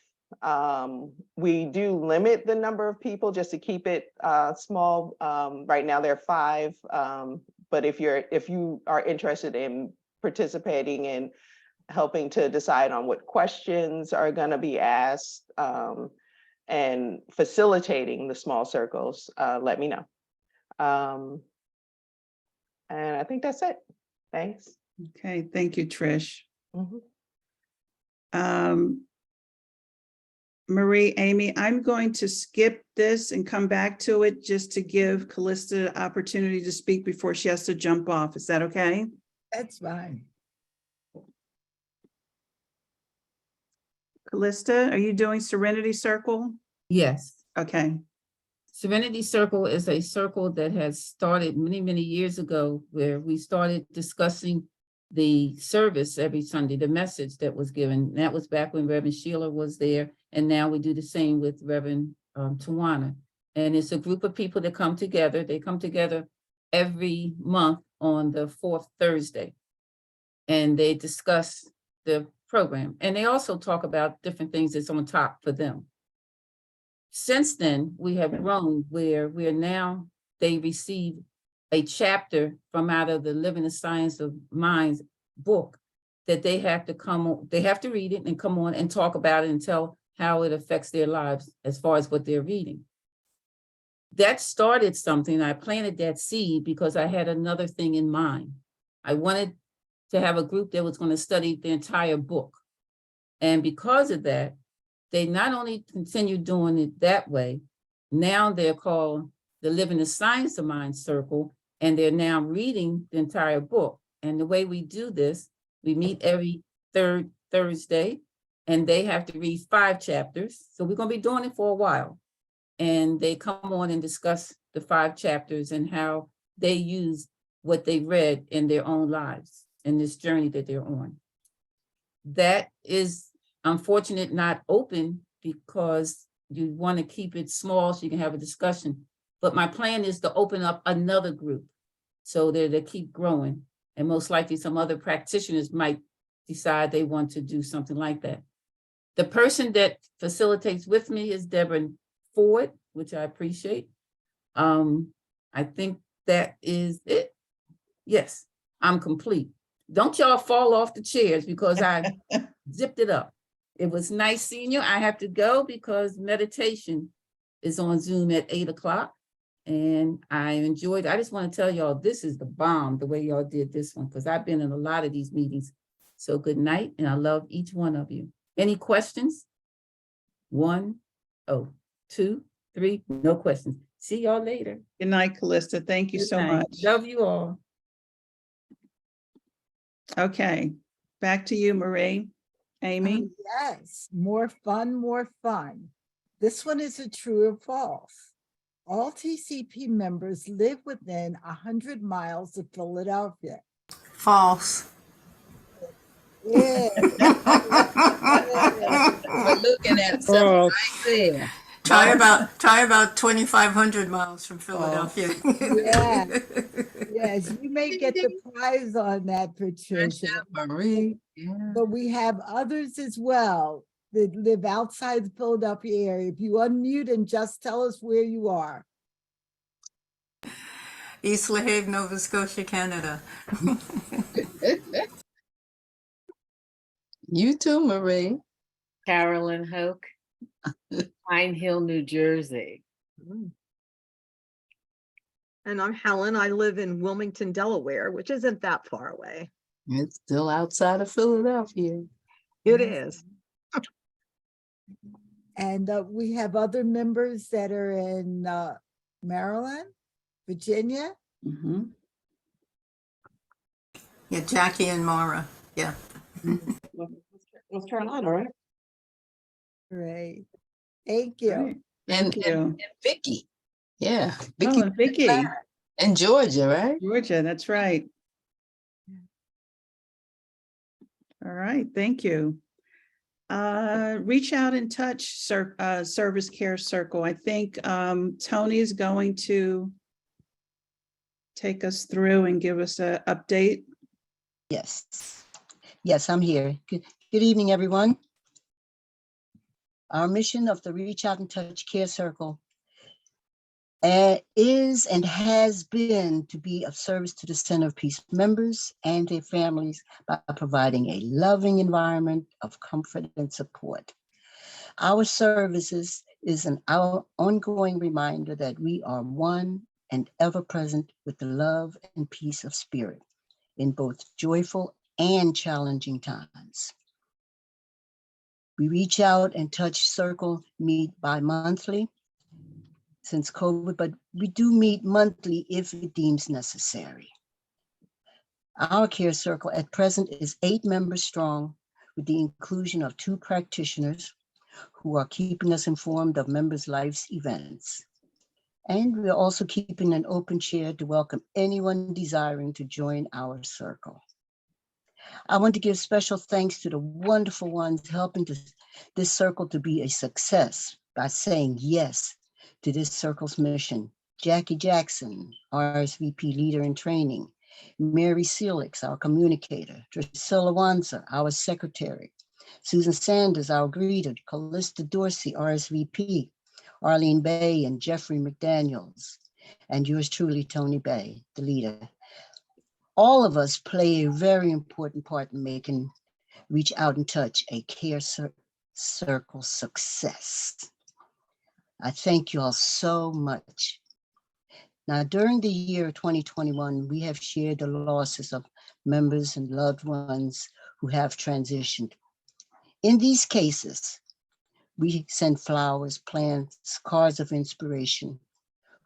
we do limit the number of people just to keep it small. Right now there are 5, but if you are interested in participating in helping to decide on what questions are going to be asked and facilitating the small circles, let me know. And I think that's it. Thanks.
Okay, thank you, Trish.
Mhm.
Marie, Amy, I'm going to skip this and come back to it just to give Callista the opportunity to speak before she has to jump off. Is that okay?
That's fine.
Callista, are you doing Serenity Circle?
Yes.
Okay.
Serenity Circle is a circle that has started many, many years ago, where we started discussing the service every Sunday, the message that was given. That was back when Reverend Sheila was there. And now we do the same with Reverend Tawana. And it's a group of people that come together. They come together every month on the 4th Thursday. And they discuss the program. And they also talk about different things that's on top for them. Since then, we have grown where we are now, they receive a chapter from out of the Living the Science of Minds book that they have to come on, they have to read it and come on and talk about it and tell how it affects their lives as far as what they're reading. That started something. I planted that seed because I had another thing in mind. I wanted to have a group that was going to study the entire book. And because of that, they not only continue doing it that way, now they're called the Living the Science of Mind Circle, and they're now reading the entire book. And the way we do this, we meet every 3rd Thursday, and they have to read 5 chapters. So we're going to be doing it for a while. And they come on and discuss the 5 chapters and how they use what they read in their own lives in this journey that they're on. That is unfortunate, not open, because you want to keep it small so you can have a discussion. But my plan is to open up another group so that they keep growing. And most likely some other practitioners might decide they want to do something like that. The person that facilitates with me is Deborah Ford, which I appreciate. I think that is it. Yes, I'm complete. Don't y'all fall off the chairs because I zipped it up. It was nice seeing you. I have to go because meditation is on Zoom at 8 o'clock. And I enjoyed, I just want to tell y'all, this is the bomb, the way y'all did this one, because I've been in a lot of these meetings. So good night, and I love each one of you. Any questions? 1, 2, 3, no questions. See y'all later.
Good night, Callista. Thank you
Good
so
night.
much.
Love you all.
Okay, back to you, Marie. Amy?
Yes, more fun, more fun. This one is a true or false. All TCP members live within 100 miles of Philadelphia.
False.
Yeah.
We're looking at something right there.
Try about 2,500 miles from Philadelphia.
Yeah. Yes, you may get the prize on that, Patricia.
Marie. Yeah.
But we have others as well that live outside the Philadelphia area. If you unmute and just tell us where you are.
East LaHave, Nova Scotia, Canada.
You too, Marie.
Carolyn Hoke, Pine Hill, New Jersey.
And I'm Helen. I live in Wilmington, Delaware, which isn't that far away.
It's still outside of Philadelphia.
It is.
And we have other members that are in Maryland, Virginia.
Mhm.
Yeah, Jackie and Mara. Yeah.
North Carolina, right?
Great. Thank you.
Great.
And,
Thank you.
and Vicky. Yeah.
Oh,
Vicky
and Vicky,
in Georgia, right?
Georgia, that's right. All right, thank you. Reach out and touch Service Care Circle. I think Tony is going to take us through and give us an update.
Yes. Yes, I'm here. Good evening, everyone. Our mission of the Reach Out and Touch Care Circle is and has been to be of service to the Center of Peace members and their families by providing a loving environment of comfort and support. Our services is our ongoing reminder that we are one and ever present with the love and peace of spirit in both joyful and challenging times. We Reach Out and Touch Circle meet bi-monthly since COVID, but we do meet monthly if it deems necessary. Our care circle at present is 8 members strong, with the inclusion of 2 practitioners who are keeping us informed of members' life's events. And we're also keeping an open chair to welcome anyone desiring to join our circle. I want to give special thanks to the wonderful ones helping this circle to be a success by saying yes to this circle's mission. Jackie Jackson, RSVP leader in training, Mary Seelix, our communicator, Drusilla Wanza, our secretary, Susan Sanders, our greeter, Callista Dorsey, RSVP, Arlene Bay and Jeffrey McDaniels, and yours truly, Tony Bay, the leader. All of us play a very important part in making Reach Out and Touch a care circle success. I thank you all so much. Now, during the year 2021, we have shared the losses of members and loved ones who have transitioned. In these cases, we send flowers, plants, cards of inspiration,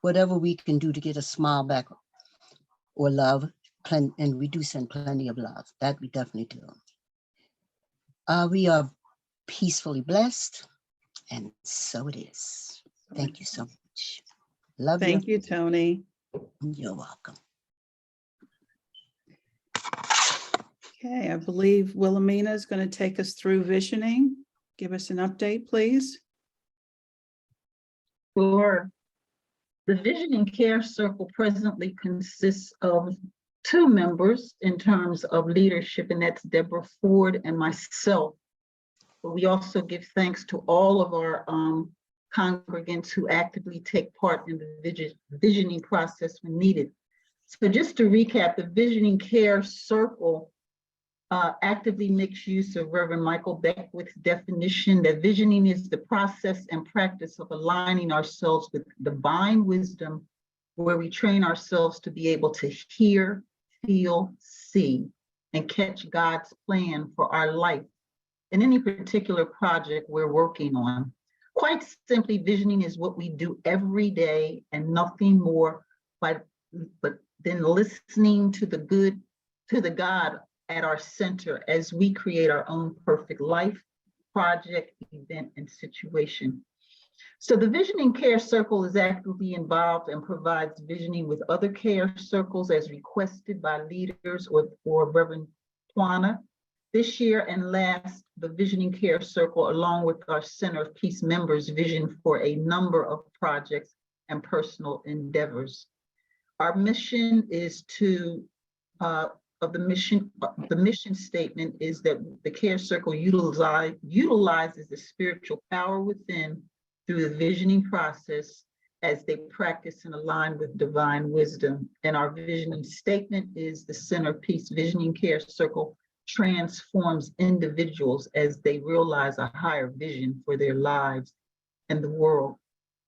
whatever we can do to get a smile back or love, and we do send plenty of love. That we definitely do. We are peacefully blessed, and so it is. Thank you so much. Love you.
Thank you, Tony.
You're welcome.
Okay, I believe Wilhelmina is going to take us through visioning. Give us an update, please.
Sure. The Vision and Care Circle presently consists of 2 members in terms of leadership, and that's Deborah Ford and myself. But we also give thanks to all of our congregants who actively take part in the visioning process when needed. So just to recap, the Visioning Care Circle actively makes use of Reverend Michael Beckwith's definition that visioning is the process and practice of aligning ourselves with divine wisdom, where we train ourselves to be able to hear, feel, see, and catch God's plan for our life in any particular project we're working on. Quite simply, visioning is what we do every day and nothing more, but then listening to the God at our center as we create our own perfect life, project, event, and situation. So the Visioning Care Circle is actively involved and provides visioning with other care circles as requested by leaders or Reverend Twana. This year and last, the Visioning Care Circle, along with our Center of Peace members, vision for a number of projects and personal endeavors. Our mission is to the mission statement is that the Care Circle utilizes the spiritual power within through the visioning process as they practice and align with divine wisdom. And our visioning statement is the Center of Peace Visioning Care Circle transforms individuals as they realize a higher vision for their lives and the world.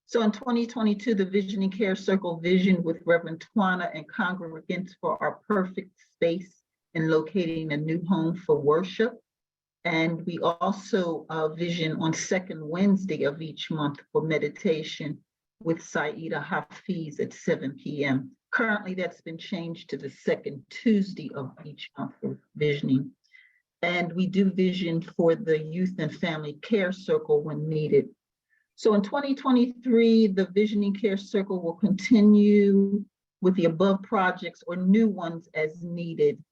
So in 2022, the Visioning Care Circle visioned with Reverend Twana and congregants for our perfect space in locating a new home for worship. And we also vision on second Wednesday of each month for meditation with Saida Hafiz at 7 p.m. Currently, that's been changed to the second Tuesday of each month for visioning. And we do vision for the Youth and Family Care Circle when needed. So in 2023, the Visioning Care Circle will continue with the above projects or new ones as needed.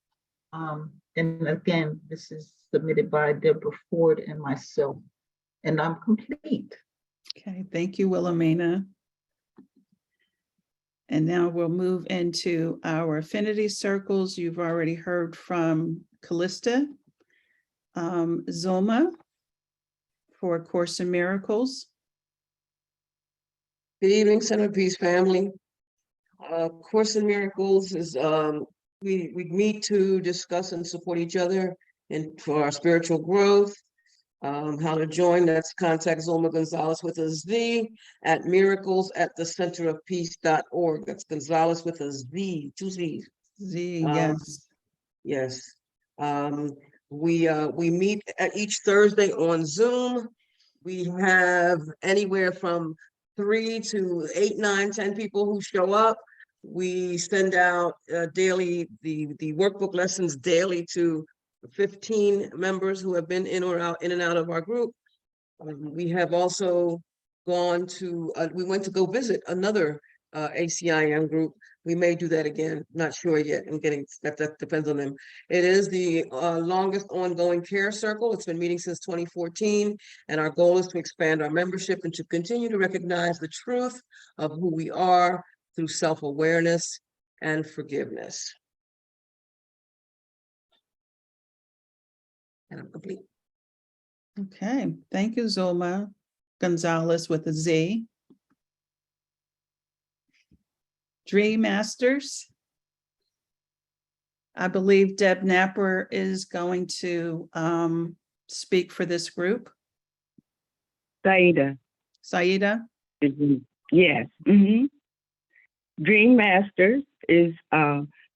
And again, this is submitted by Deborah Ford and myself, and I'm complete.
Okay, thank you, Wilhelmina. And now we'll move into our affinity circles. You've already heard from Callista. Zoma for A Course in Miracles.
Good evening, Centerpiece family. Course in Miracles is we meet to discuss and support each other and for our spiritual growth. How to join, that's contact Zoma Gonzalez with a Z at miracles@thecenterofpeace.org. That's Gonzalez with a Z, 2 Z's.
Z, yes.
Yes. We meet at each Thursday on Zoom. We have anywhere from 3 to 8, 9, 10 people who show up. We send out daily, the workbook lessons daily to 15 members who have been in and out of our group. We have also gone to, we went to go visit another ACIM group. We may do that again, not sure yet. I'm getting, that depends on them. It is the longest ongoing care circle. It's been meeting since 2014. And our goal is to expand our membership and to continue to recognize the truth of who we are through self-awareness and forgiveness. And I'm complete.
Okay, thank you, Zoma Gonzalez with a Z. Dream Masters. I believe Deb Napper is going to speak for this group.
Saida.
Saida?
Yes. Dream Masters is,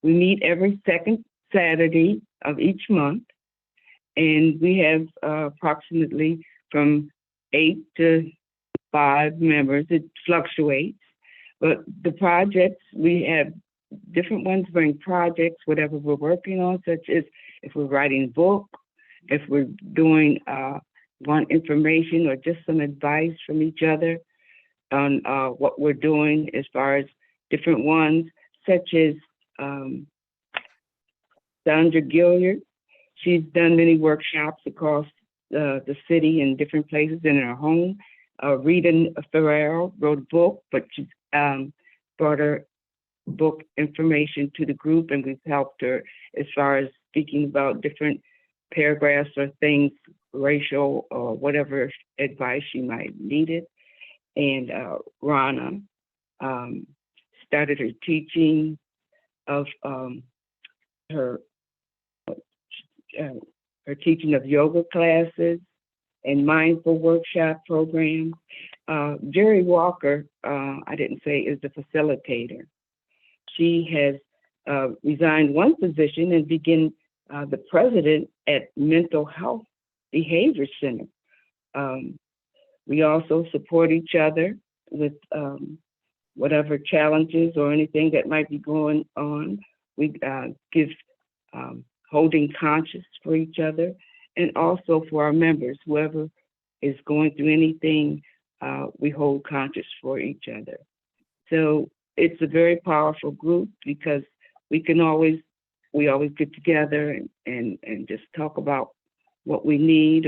we meet every second Saturday of each month. And we have approximately from 8 to 5 members. It fluctuates. But the projects, we have different ones bring projects, whatever we're working on, such as if we're writing a book, if we're doing want information or just some advice from each other on what we're doing as far as different ones, such as Sandra Gilliard. She's done many workshops across the city in different places in her home. Rita Ferrero wrote a book, but she brought her book information to the group, and we've helped her as far as speaking about different paragraphs or things, racial or whatever advice she might need it. And Rana started her teaching of her teaching of yoga classes and mindful workshop programs. Jerry Walker, I didn't say, is the facilitator. She has resigned one position and begin the president at Mental Health Behavior Center. We also support each other with whatever challenges or anything that might be going on. We give holding conscious for each other, and also for our members, whoever is going through anything, we hold conscious for each other. So it's a very powerful group because we always get together and just talk about what we need,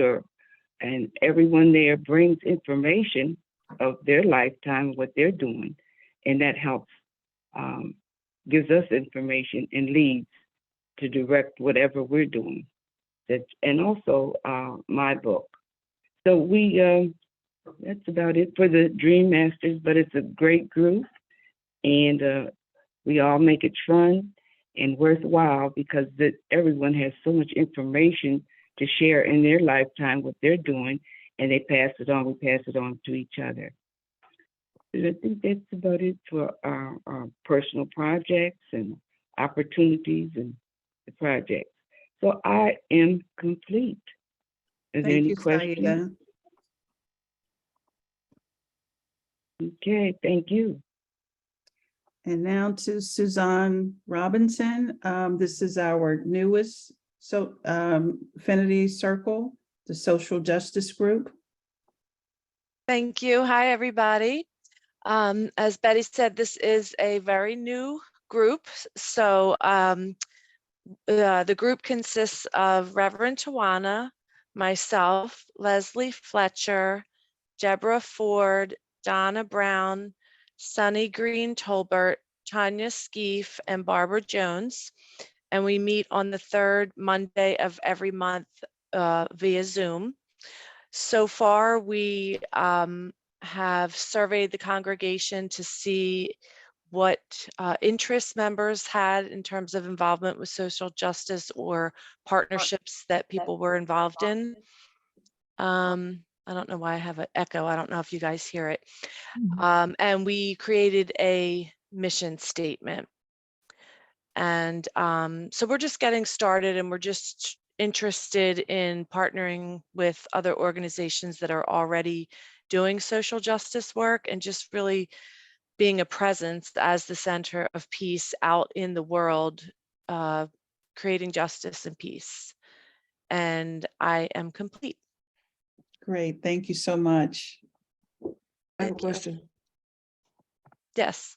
and everyone there brings information of their lifetime, what they're doing, and that helps, gives us information and leads to direct whatever we're doing. And also my book. So that's about it for the Dream Masters, but it's a great group, and we all make it fun and worthwhile because everyone has so much information to share in their lifetime, what they're doing, and they pass it on, we pass it on to each other. And I think that's about it for our personal projects and opportunities and the projects. So I am complete. Is there any questions?
Saida.
Okay, thank you.
And now to Suzanne Robinson. This is our newest affinity circle, the Social Justice Group.
Thank you. Hi, everybody. As Betty said, this is a very new group. So the group consists of Reverend Tawana, myself, Leslie Fletcher, Deborah Ford, Donna Brown, Sunny Green Tolbert, Tanya Skeef, and Barbara Jones. And we meet on the third Monday of every month via Zoom. So far, we have surveyed the congregation to see what interests members had in terms of involvement with social justice or partnerships that people were involved in. I don't know why I have an echo. I don't know if you guys hear it. And we created a mission statement. And so we're just getting started, and we're just interested in partnering with other organizations that are already doing social justice work and just really being a presence as the center of peace out in the world, creating justice and peace. And I am complete.
Great, thank you so much.
I have a question.
Yes.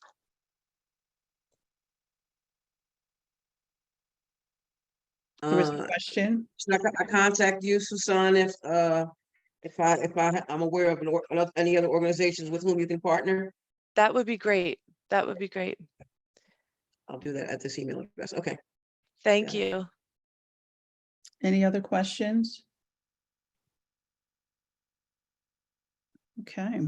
There was a question.
Should I contact you, Susan, if I'm aware of any other organizations with whom you can partner?
That would be great. That would be great.
I'll do that at this email address. Okay.
Thank you.
Any other questions? Okay.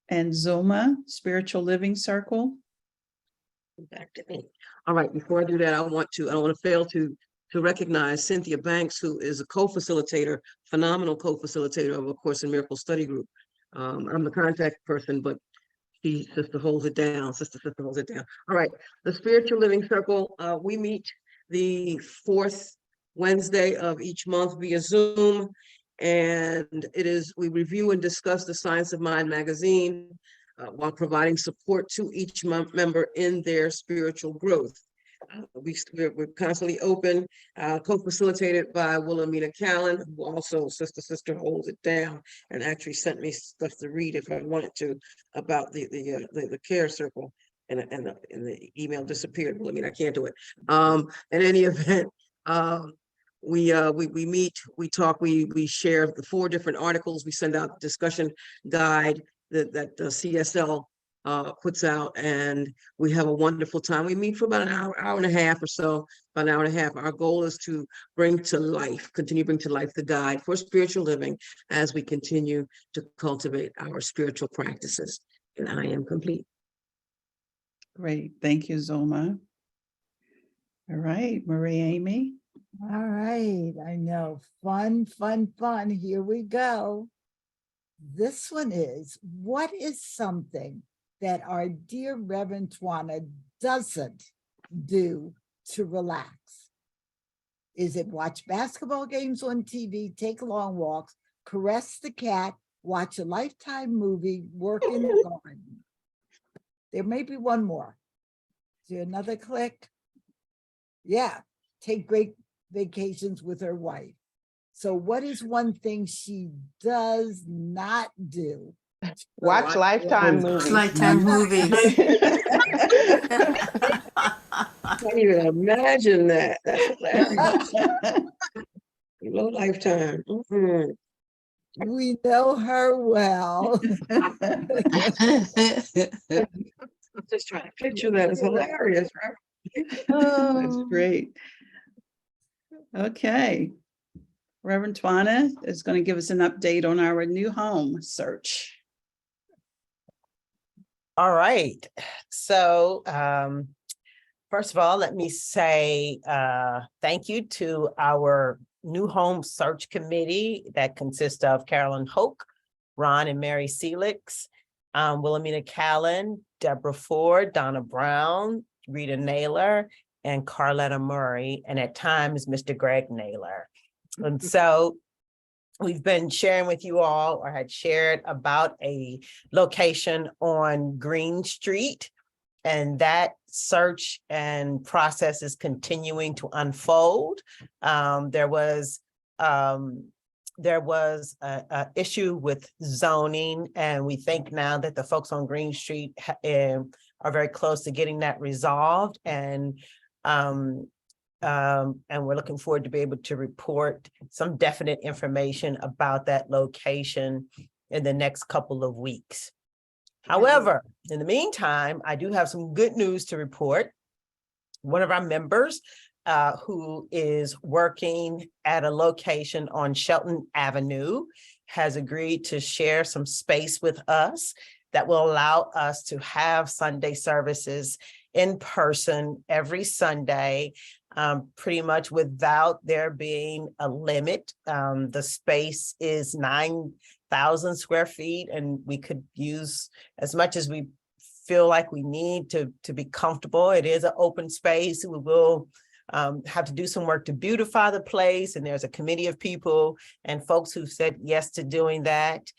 And Zulma, Spiritual Living Circle.
Back to me. All right, before I do that, I don't want to fail to recognize Cynthia Banks, who is a co-facilitator, phenomenal co-facilitator of A Course in Miracles study group. I'm the contact person, but sister holds it down. Sister holds it down. All right, the Spiritual Living Circle, we meet the fourth Wednesday of each month via Zoom, and we review and discuss the Science of Mind magazine while providing support to each member in their spiritual growth. We're constantly open, co-facilitated by Wilhelmina Callan, who also sister holds it down and actually sent me stuff to read if I wanted to about the care circle, and the email disappeared. Wilhelmina, I can't do it. In any event, we meet, we talk, we share the 4 different articles. We send out discussion guide that the CSL puts out, and we have a wonderful time. We meet for about an hour and a half or so, about an hour and a half. Our goal is to continue to bring to life the guide for spiritual living as we continue to cultivate our spiritual practices. And I am complete.
Great. Thank you, Zoma. All right, Marie Amy.
All right, I know. Fun, fun, fun. Here we go. This one is, what is something that our dear Reverend Twana doesn't do to relax? Is it watch basketball games on TV, take long walks, caress the cat, watch a Lifetime movie, work in the garden? There may be one more. Is there another click? Yeah, take great vacations with her wife. So what is one thing she does not do?
Watch Lifetime movies.
Lifetime movies.
Can't even imagine that. That's hilarious. Low Lifetime. Mhm.
We know her well.
I'm just trying to picture that. It's hilarious, right?
That's great. Okay. Reverend Twana is going to give us an update on our new home search.
All right. So first of all, let me say thank you to our new home search committee that consists of Carolyn Hoke, Ron and Mary Seelix, Wilhelmina Callan, Deborah Ford, Donna Brown, Rita Naylor, and Carletta Murray, and at times Mr. Greg Naylor. And so we've been sharing with you all, or had shared, about a location on Green Street, and that search and process is continuing to unfold. There was a issue with zoning, and we think now that the folks on Green Street are very close to getting that resolved, and we're looking forward to be able to report some definite information about that location in the next couple of weeks. However, in the meantime, I do have some good news to report. One of our members who is working at a location on Shelton Avenue has agreed to share some space with us that will allow us to have Sunday services in person every Sunday, pretty much without there being a limit. The space is 9,000 square feet, and we could use as much as we feel like we need to be comfortable. It is an open space. We will have to do some work to beautify the place, and there's a committee of people and folks who've said yes to doing that.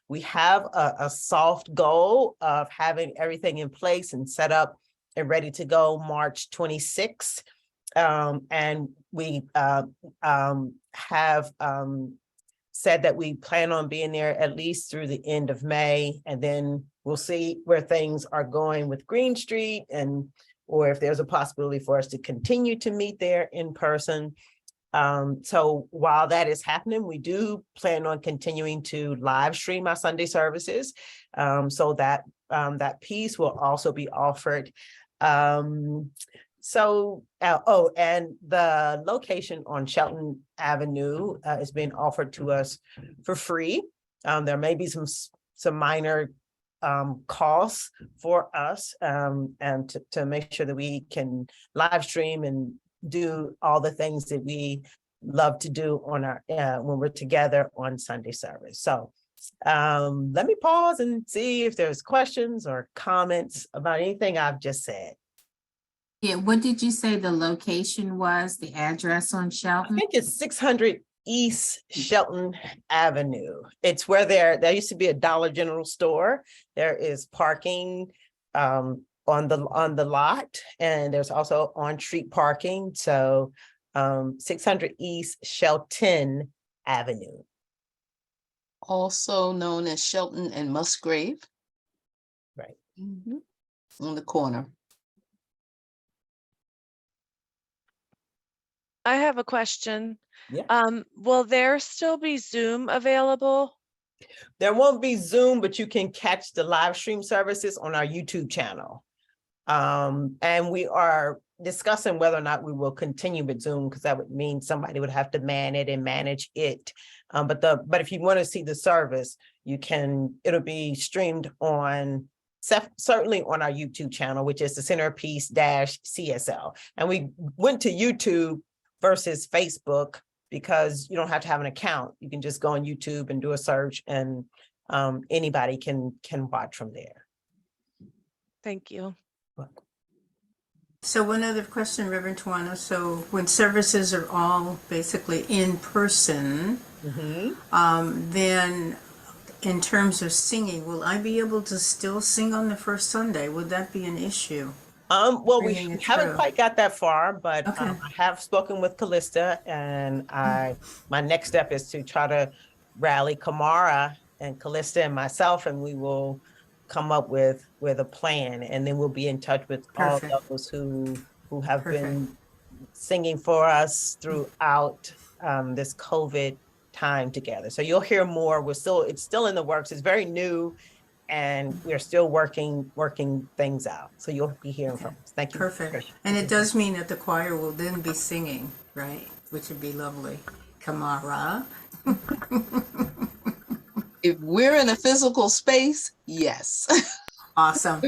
We have a soft goal of having everything in place and set up and ready to go March 26th. And we have said that we plan on being there at least through the end of May, and then we'll see where things are going with Green Street, or if there's a possibility for us to continue to meet there in person. So while that is happening, we do plan on continuing to live stream our Sunday services, so that that piece will also be offered. And the location on Shelton Avenue is being offered to us for free. There may be some minor costs for us, and to make sure that we can live stream and do all the things that we love to do on our when we're together on Sunday service. So let me pause and see if there's questions or comments about anything I've just said.
Yeah, what did you say the location was, the address on
I
Shelton?
think it's 600 East Shelton Avenue. It's where there used to be a Dollar General store. There is parking on the lot, and there's also on-street parking. So 600 East Shelton Avenue.
Also known as Shelton and Musgrave.
Right.
On the corner.
I have a question.
Yeah.
Will there still be Zoom available?
There won't be Zoom, but you can catch the live stream services on our YouTube channel. And we are discussing whether or not we will continue with Zoom, because that would mean somebody would have to man it and manage it. But if you want to see the service, you can, it'll be streamed on certainly on our YouTube channel, which is the Centerpiece CSL. And we went to YouTube versus Facebook because you don't have to have an account. You can just go on YouTube and do a search, and anybody can watch from there.
Thank you.
So one other question, Reverend Tawana. So when services are all basically in person, then in terms of singing, will I be able to still sing on the first Sunday? Would that be an issue?
Well, we
Bringing it
haven't
through.
quite got that far, but
Okay.
I have spoken with Callista, and my next step is to try to rally Kamara and Callista and myself, and we will come up with a plan, and then we'll be in touch with
Perfect.
all those who have
Perfect.
been singing for us throughout this COVID time together. So you'll hear more. It's still in the works. It's very new, and we're still working things out. So you'll be hearing from us. Thank you.
Perfect. And it does mean that the choir will then be singing, right? Which would be lovely. Kamara.
If we're in a physical space, yes.
Awesome.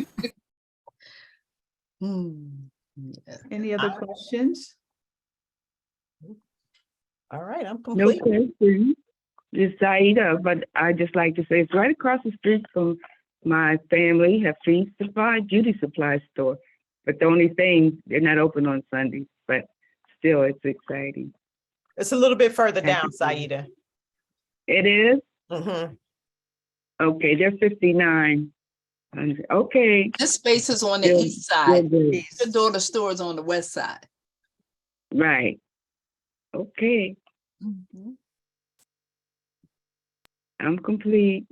Any other questions?
All right, I'm
No
complete.
question. It's Saida, but I just like to say it's right across the street from my family, have feed supply, beauty supply store. But the only thing, they're not open on Sundays, but still it's exciting.
It's a little bit further down,
Happy
Saida.
It is?
Mm-hmm.
Okay, they're 59. Okay.
This space is on the
Still-
east side.
still good.
Your daughter's store is on the west side.
Right. Okay, I'm complete.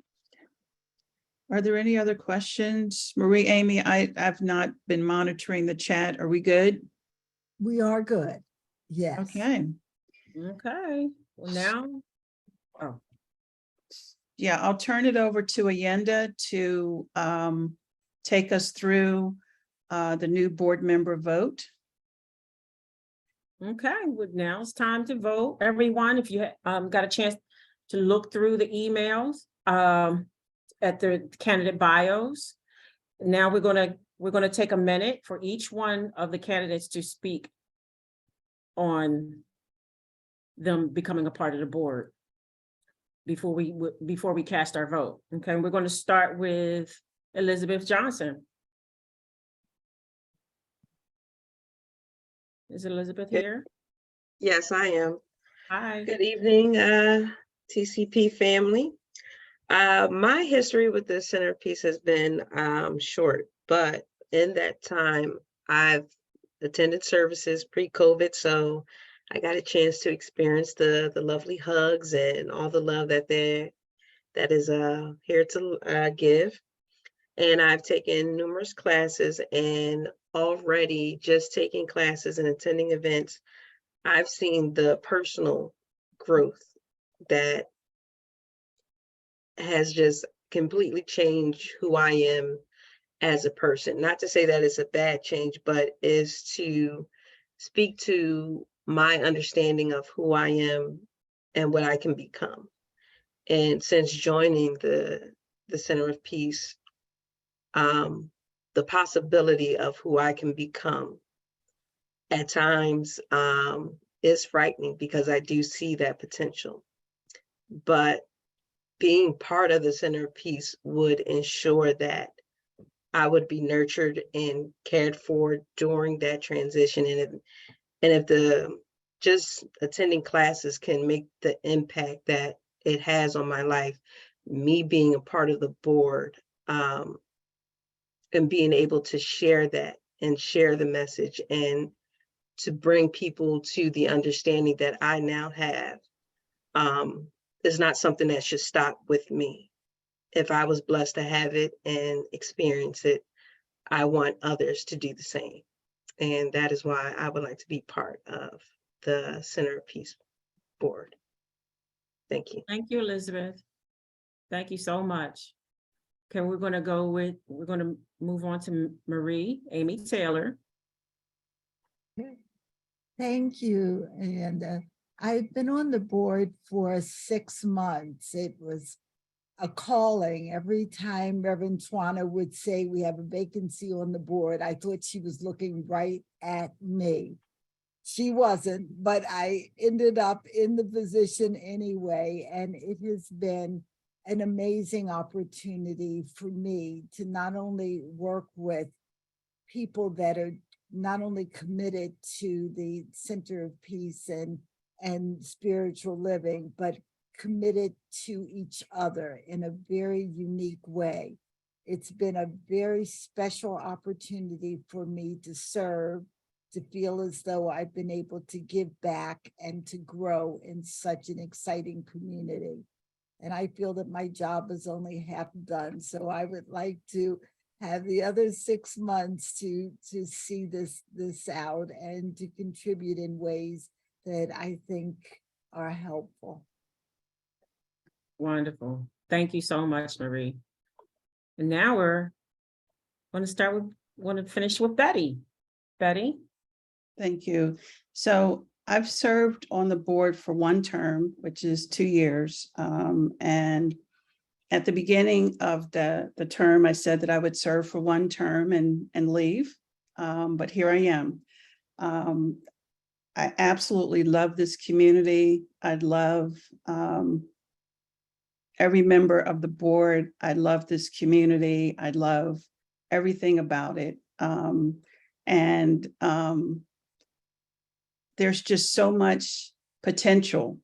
Are there any other questions? Marie, Amy, I've not been monitoring the chat. Are we good?
We are good. Yes.
Okay.
Okay, well now, oh,
Yeah, I'll turn it over to Ayenda to take us through the new board member vote.
okay, well, now it's time to vote. Everyone, if you got a chance to look through the emails at the candidate bios. Now we're gonna take a minute for each one of the candidates to speak on them becoming a part of the board before we cast our vote. Okay, we're going to start with Elizabeth Johnson. Is Elizabeth here?
Yes, I am.
Hi.
Good evening, TCP family. My history with the Centerpiece has been short, but in that time, I've attended services pre-COVID, so I got a chance to experience the lovely hugs and all the love that is here to give. And I've taken numerous classes, and already just taking classes and attending events, I've seen the personal growth that has just completely changed who I am as a person. Not to say that it's a bad change, but is to speak to my understanding of who I am and what I can become. And since joining the Center of Peace, the possibility of who I can become at times is frightening, because I do see that potential. But being part of the Center of Peace would ensure that I would be nurtured and cared for during that transition. And if the just attending classes can make the impact that it has on my life, me being a part of the board and being able to share that and share the message and to bring people to the understanding that I now have is not something that should stop with me. If I was blessed to have it and experience it, I want others to do the same. And that is why I would like to be part of the Center of Peace Board. Thank you.
Thank you, Elizabeth. Thank you so much. Okay, we're going to move on to Amy Taylor.
Thank you. And I've been on the board for 6 months. It was a calling. Every time Reverend Twana would say we have a vacancy on the board, I thought she was looking right at me. She wasn't, but I ended up in the position anyway, and it has been an amazing opportunity for me to not only work with people that are not only committed to the Center of Peace and spiritual living, but committed to each other in a very unique way. It's been a very special opportunity for me to serve, to feel as though I've been able to give back and to grow in such an exciting community. And I feel that my job is only half done. So I would like to have the other 6 months to see this out and to contribute in ways that I think are helpful.
Wonderful. Thank you so much, Marie. And now we're going to finish with Betty. Betty?
Thank you. So I've served on the board for 1 term, which is 2 years. And at the beginning of the term, I said that I would serve for 1 term and leave. But here I am. I absolutely love this community. I love every member of the board. I love this community. I love everything about it. There's just so much potential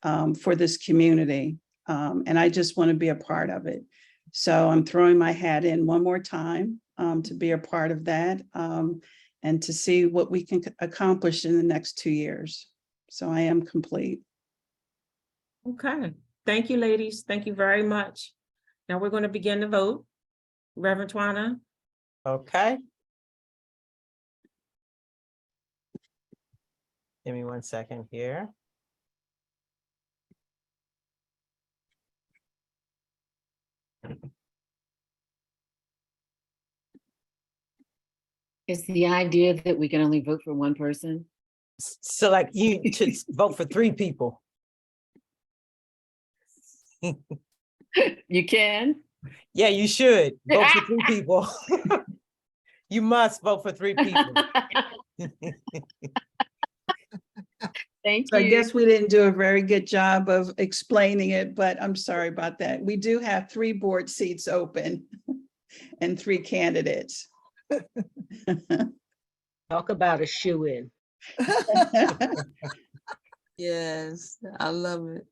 for this community. And I just want to be a part of it. So I'm throwing my hat in one more time to be a part of that and to see what we can accomplish in the next 2 years. So I am complete.
Okay. Thank you, ladies. Thank you very much. Now we're going to begin the vote. Reverend Twana.
Okay. Give me 1 second here.
Is the idea that we can only vote for one person?
So like you should vote for 3 people.
You can?
Yeah, you should vote for 3 people. You must vote for 3 people.
Thank
So
you.
I guess we didn't do a very good job of explaining it, but I'm sorry about that. We do have 3 board seats open and 3 candidates.
Talk about a shoe-in.
Yes, I love it.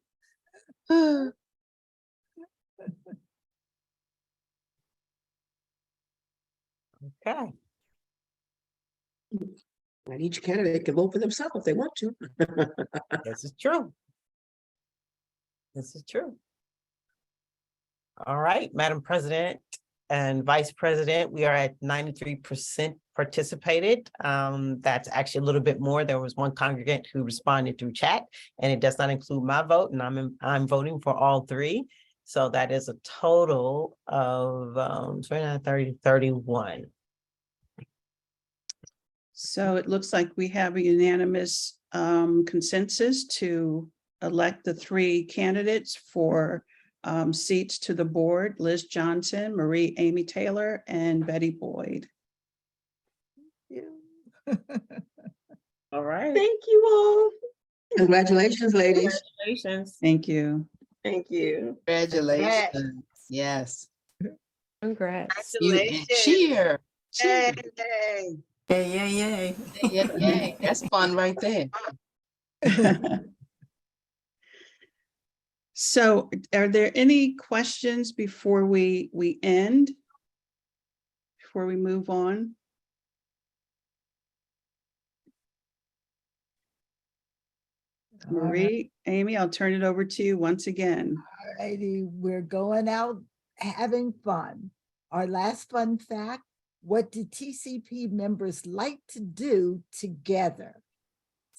Okay.
And each candidate can vote for themselves if they want to.
This is true. This is true. All right, Madam President and Vice President, we are at 93% participated. That's actually a little bit more. There was 1 congregant who responded through chat, and it does not include my vote, and I'm voting for all 3. So that is a total of 29, 30, 31.
So it looks like we have a unanimous consensus to elect the 3 candidates for seats to the board: Liz Johnson, Amy Taylor, and Betty Boyd.
All right.
Thank you all.
Congratulations, ladies.
Congratulations.
Thank you.
Thank you.
Congratulations. Yes.
Congrats.
Cheer.
Hey,
Cheer.
hey.
Yay, yay, yay.
Yay, yay. That's fun right there.
So are there any questions before we end? Before we move on? Marie, Amy, I'll turn it over to you once again.
All righty, we're going out having fun. Our last fun fact: what do TCP members like to do together?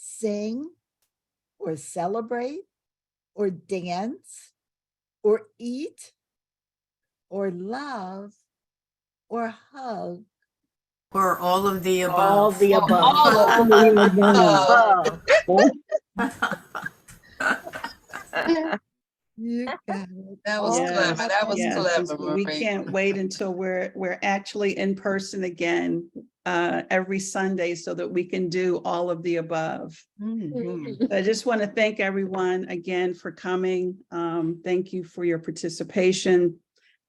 sing, or celebrate, or dance, or eat, or love, or hug.
Or all of the above.
All the above.
All of the
You got it.
That was clever. That was
Yes,
clever,
we
Marie.
can't wait until we're actually in person again every Sunday so that we can do all of the above. I just want to thank everyone again for coming. Thank you for your participation.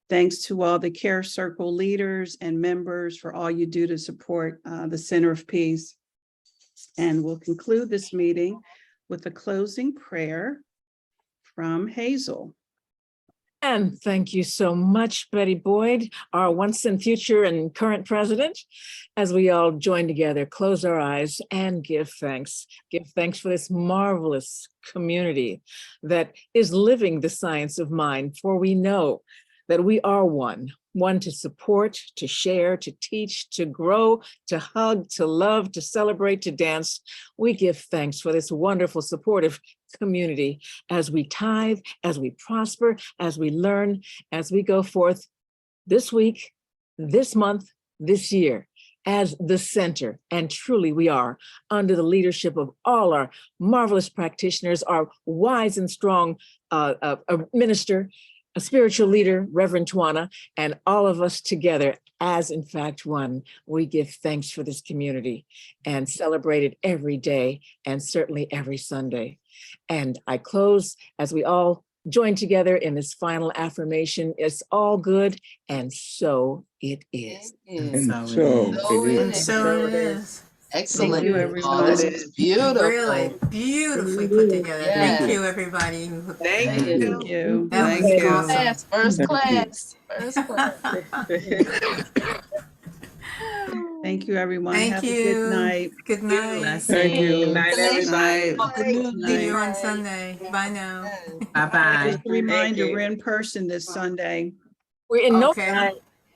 Thanks to all the Care Circle leaders and members for all you do to support the Center of Peace. And we'll conclude this meeting with a closing prayer from Hazel.
And thank you so much, Betty Boyd, our once and future and current president, as we all join together, close our eyes and give thanks. Give thanks for this marvelous community that is living the science of mind, for we know that we are one to support, to share, to teach, to grow, to hug, to love, to celebrate, to dance. We give thanks for this wonderful, supportive community as we tithe, as we prosper, as we learn, as we go forth this week, this month, this year, as the center. And truly we are under the leadership of all our marvelous practitioners, our wise and strong minister, a spiritual leader, Reverend Twana, and all of us together as in fact one. We give thanks for this community and celebrate it every day and certainly every Sunday. And I close as we all join together in this final affirmation. It's all good, and so it is.
And
so it is.
Excellent.
Thank you,
Oh,
everyone.
this was beautiful.
Really beautifully put together.
Yes.
Thank you, everybody.
Thank
Thank you.
That was
Thank you.
awesome.
First class. First class.
Thank you, everyone.
Thank
Have a
you.
good night.
Good night.
Thank you. Good night, everybody.
See you on Sunday. Bye now.
Just a reminder, we're in person this Sunday.
We're in
Okay.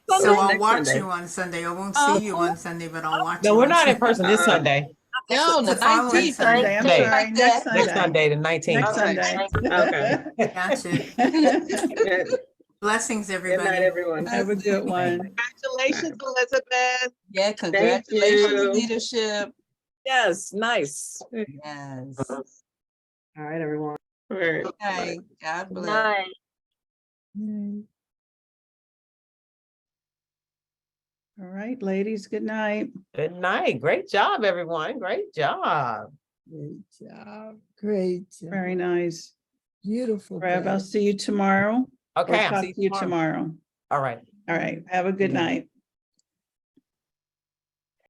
So
Sunday.
I'll
Next
watch
Sunday.
you on Sunday. I won't see you on Sunday, but I'll watch you.
No, we're
on
not in
Sunday.
person this Sunday.
No,
The
the
following
19th.
Sunday, I'm
Sunday.
sorry, next Sunday.
Next Sunday, the 19th.
Next Sunday.
Okay.
Gotcha. Blessings,
Good
everybody.
night, everyone.
Have a good one.
Congratulations, Elizabeth.
Yeah,
Thank
congratulations,
you.
leadership.
Yes, nice.
Yes.
All right, everyone. All right.
Okay. God bless.
All right, ladies, good night.
Good night. Great job, everyone. Great job.
Great job. Great job.
Very nice.
Beautiful.
Rev,
day.
I'll see you tomorrow.
Okay,
Or
I'll
talk
see
to
you
you tomorrow.
All right.
All right, have a good night.